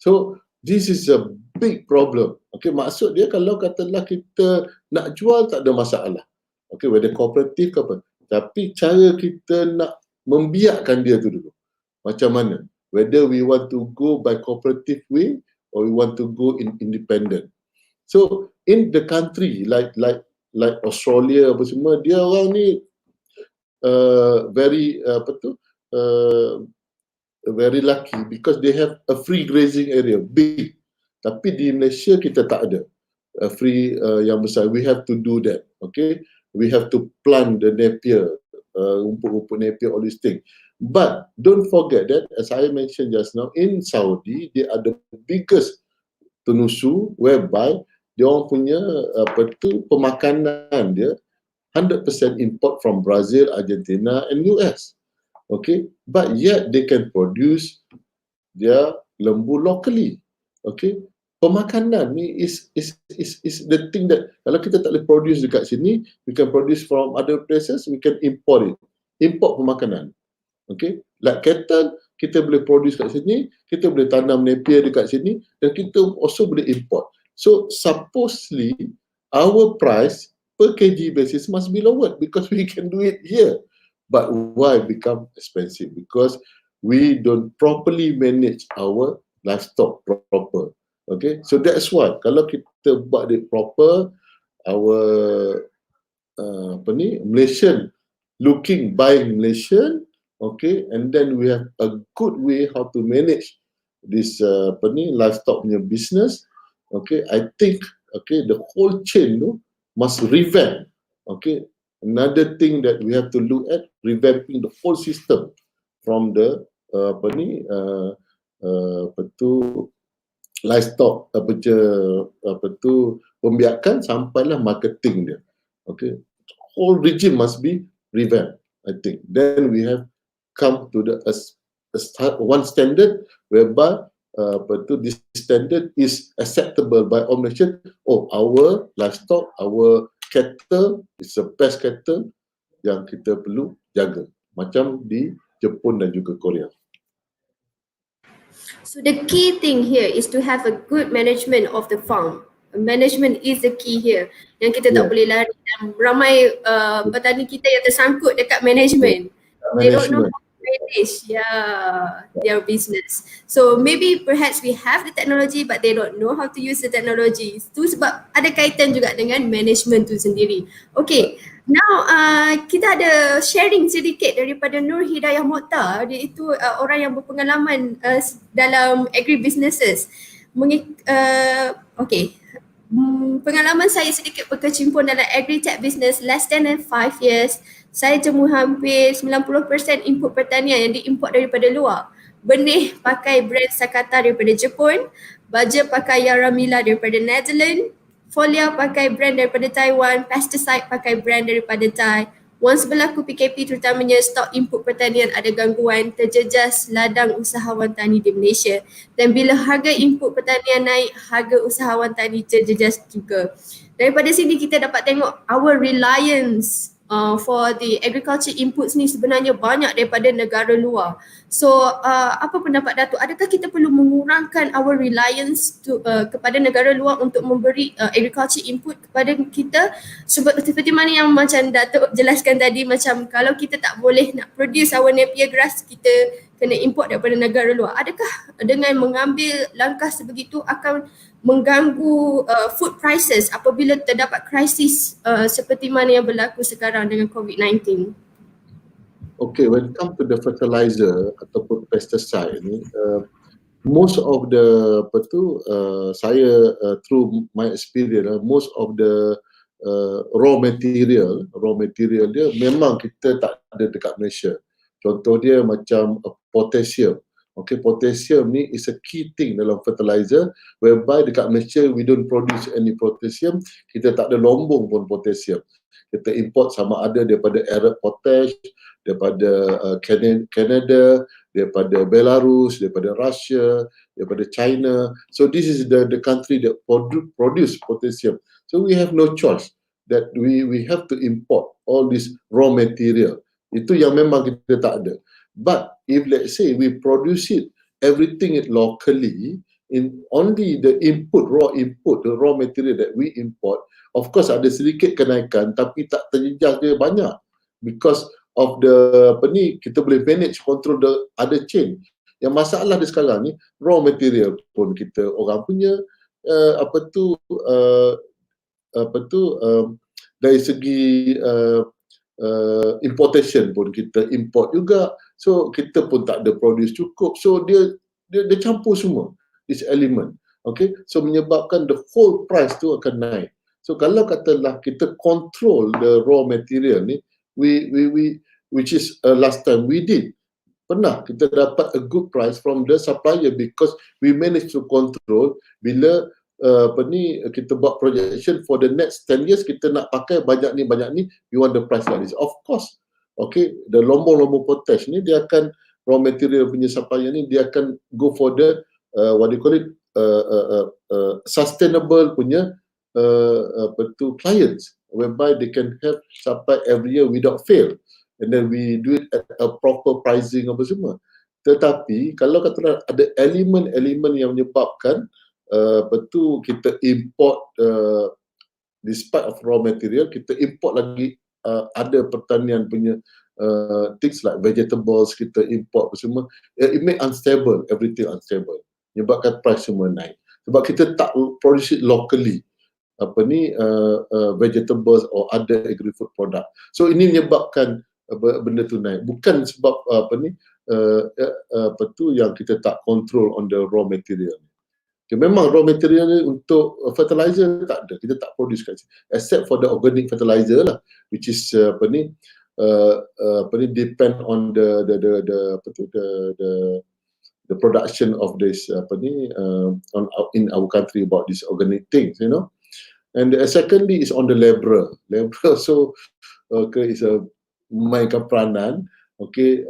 Speaker 2: So this is a big problem. Okay, maksud dia kalau katalah kita nak jual tak ada masalah. Okay, whether cooperative ke apa. Tapi cara kita nak membiakkan dia tu dulu. Macam mana? Whether we want to go by cooperative way or we want to go in independent. So in the country like Australia apa semua, dia orang ni very lucky because they have a free grazing area big. Tapi di Malaysia kita tak ada free yang besar. We have to do that. Okay, we have to plant the napier, rumput-rumput napier, all these things. But don't forget that, as I mentioned just now, in Saudi they are the biggest tenusu whereby dia orang punya pemakanan dia 100% import from Brazil, Argentina and US. Okay, but yet they can produce their lembu locally. Okay, pemakanan ni is the thing that kalau kita tak boleh produce dekat sini, we can produce from other places, we can import it. Import pemakanan. Okay, like cattle, kita boleh produce kat sini, kita boleh tanam napier dekat sini, dan kita also boleh import. So supposedly our price per kg basis must be lower because we can do it here. But why become expensive? Because we don't properly manage our livestock proper. Okay, so that's why kalau kita buat it proper, our Malaysian buying Malaysian, okay, and then we have a good way how to manage this livestock punya business. Okay, I think the whole chain must revamp. Okay, another thing that we have to look at, revamping the whole system from the livestock pembiakan sampailah marketing dia. Okay, whole regime must be revamped. I think then we have come to the one standard whereby this standard is acceptable by all Malaysians. Oh, our livestock, our cattle is the best cattle yang kita perlu jaga, macam di Jepun dan juga Korea.
Speaker 1: So the key thing here is to have a good management of the farm. Management is the key here. Yang kita tak boleh lari. Dan ramai petani kita yang tersangkut dekat management. They don't know how to manage their business. So maybe perhaps we have the technology but they don't know how to use the technology. Itu sebab ada kaitan juga dengan management tu sendiri. Okay, now kita ada sharing sedikit daripada Nur Hidayah Mokhtar. Dia itu orang yang berpengalaman dalam agribusinesses. Okay. Pengalaman saya sedikit berkecimpung dalam agri-tech business less than 5 years. Saya temu hampir 90% input pertanian yang diimport daripada luar. Benih pakai brand Sakata daripada Jepun, baja pakai Yaramila daripada Netherlands, foliar pakai brand daripada Taiwan, pesticide pakai brand daripada Thai. Once berlaku PKP terutamanya stok input pertanian ada gangguan, terjejas ladang usahawan tani di Malaysia. Dan bila harga input pertanian naik, harga usahawan tani terjejas juga. Daripada sini kita dapat tengok our reliance for the agriculture inputs ni sebenarnya banyak daripada negara luar. So apa pendapat Datuk? Adakah kita perlu mengurangkan our reliance kepada negara luar untuk memberi agriculture input kepada kita? Seperti mana yang macam Datuk jelaskan tadi, macam kalau kita tak boleh nak produce our napier grass, kita kena import daripada negara luar. Adakah dengan mengambil langkah sebegitu akan mengganggu food prices apabila terdapat krisis seperti mana yang berlaku sekarang dengan COVID-19?
Speaker 2: Okay, when it comes to the fertilizer ataupun pesticide ni, most of the saya through my experience, most of the raw material dia memang kita tak ada dekat Malaysia. Contoh dia macam potassium. Okay, potassium ni is a key thing dalam fertilizer, whereby dekat Malaysia we don't produce any potassium. Kita tak ada lombong pun potassium. Kita import sama ada daripada Arab Potash, daripada Canada, daripada Belarus, daripada Russia, daripada China. So this is the country that produce potassium. So we have no choice that we have to import all this raw material. Itu yang memang kita tak ada. But if let's say we produce it, everything it locally, in only the raw input, the raw material that we import, of course ada sedikit kenaikan tapi tak terjejas dia banyak, because of the kita boleh manage, control the other chain. Yang masalah dia sekarang ni, raw material pun kita orang punya, dari segi importation pun kita import juga, so kita pun tak ada produce cukup, so dia campur semua this element. Okay, so menyebabkan the whole price tu akan naik. So kalau katalah kita control the raw material ni, which is last time we did, pernah kita dapat a good price from the supplier because we managed to control. Bila kita buat projection for the next 10 years, kita nak pakai banyak ni, we want the price like this. Of course, okay, the lombong potash ni dia akan, raw material punya supplier ni dia akan go for the what do you call it, sustainable punya clients, whereby they can have supply every year without fail, and then we do it at a proper pricing apa semua. Tetapi kalau kata ada elemen-elemen yang menyebabkan kita import, despite of raw material, kita import lagi ada pertanian punya things like vegetables, kita import apa semua, it make unstable, everything unstable, menyebabkan price semua naik. Sebab kita tak produce it locally, vegetables or other agri-food product. So ini menyebabkan benda tu naik. Bukan sebab yang kita tak control on the raw material. Okay, memang raw material ni untuk fertilizer tak ada, kita tak produce kat sini, except for the organic fertilizer lah, which is depend on the production of this in our country about these organic things, you know. And secondly is on the labourer. So okay, is a mainkan peranan, okay,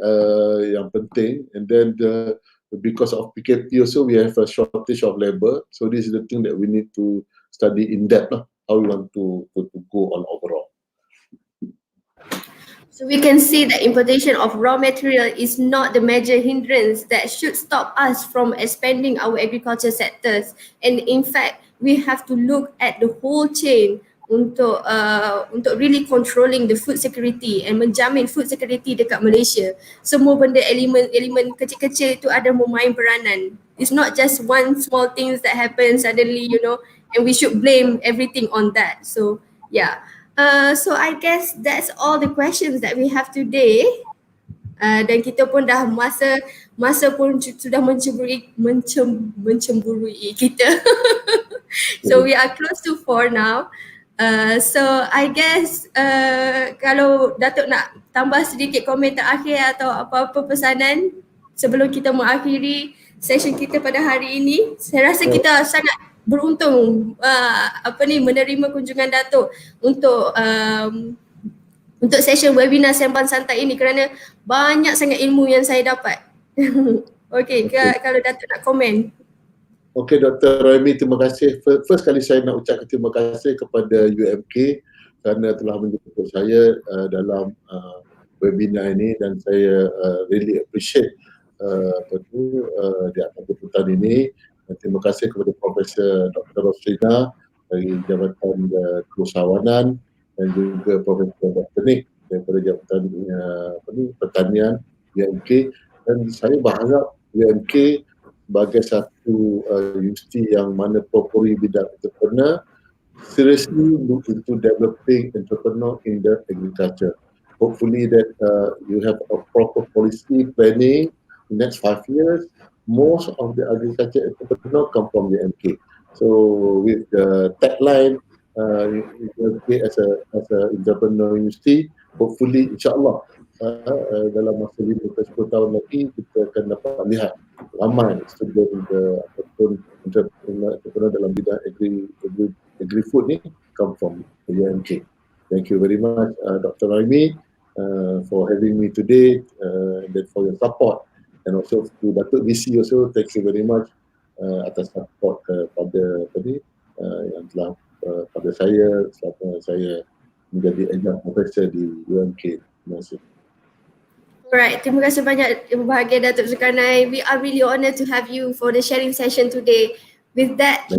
Speaker 2: yang penting. And then because of PKP also we have a shortage of labour. So this is the thing that we need to study in depth lah, how we want to go on overall.
Speaker 1: So we can see that importation of raw material is not the major hindrance that should stop us from expanding our agriculture sectors. And in fact, we have to look at the whole chain untuk really controlling the food security and menjamin food security dekat Malaysia. Semua benda elemen kecil-kecil itu ada memain peranan. It's not just one small things that happen suddenly, you know, and we should blame everything on that. So yeah. So I guess that's all the questions that we have today. Dan kita pun dah masa pun sudah mencemburui kita. So we are close to 4 now. So I guess kalau Datuk nak tambah sedikit komen terakhir atau apa-apa pesanan sebelum kita mengakhiri session kita pada hari ini. Saya rasa kita sangat beruntung menerima kunjungan Datuk untuk session webinar Sembang Santai ini kerana banyak sangat ilmu yang saya dapat. Okey, kalau Datuk nak komen.
Speaker 2: Okey, Dr. Raimi, terima kasih. First kali saya nak ucapkan terima kasih kepada UMK kerana telah menjemput saya dalam webinar ini, dan saya really appreciate di atas jemputan ini. Dan terima kasih kepada Profesor Dr. Rosrina dari Jabatan Keusahawanan dan juga Profesor Dr. Nick daripada Jabatan Pertanian UMK. Dan saya berharap UMK sebagai satu universiti yang mana propori bidang entrepreneur seriously look into developing entrepreneur in the agriculture. Hopefully that you have a proper policy planning in the next 5 years. Most of the agriculture entrepreneur come from the MK. So with the tagline as a entrepreneur university, hopefully insyaAllah dalam masa 5 ke 10 tahun lagi kita akan dapat lihat ramai student ataupun entrepreneur dalam bidang agri-food ni come from the UMK. Thank you very much Dr. Raimi for having me today and then for your support, and also to Datuk VC also, thank you very much atas support kepada yang telah pada saya selama saya menjadi adjunct professor di UMK. Terima kasih.
Speaker 1: Alright, terima kasih banyak Bahagia Datuk Zulkarnain. We are really honoured to have you for the sharing session today. With that,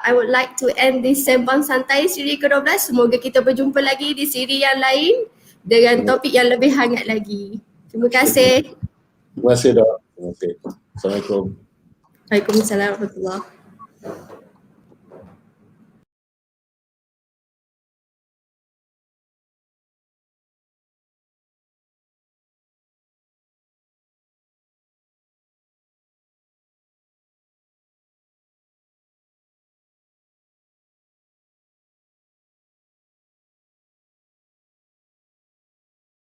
Speaker 1: I would like to end this Sembang Santai Siri ke-12. Semoga kita berjumpa lagi di siri yang lain dengan topik yang lebih hangat lagi. Terima kasih.
Speaker 2: Terima kasih, Dok. Terima kasih. Assalamualaikum.
Speaker 1: Waalaikumsalam warahmatullahi wabarakatuh.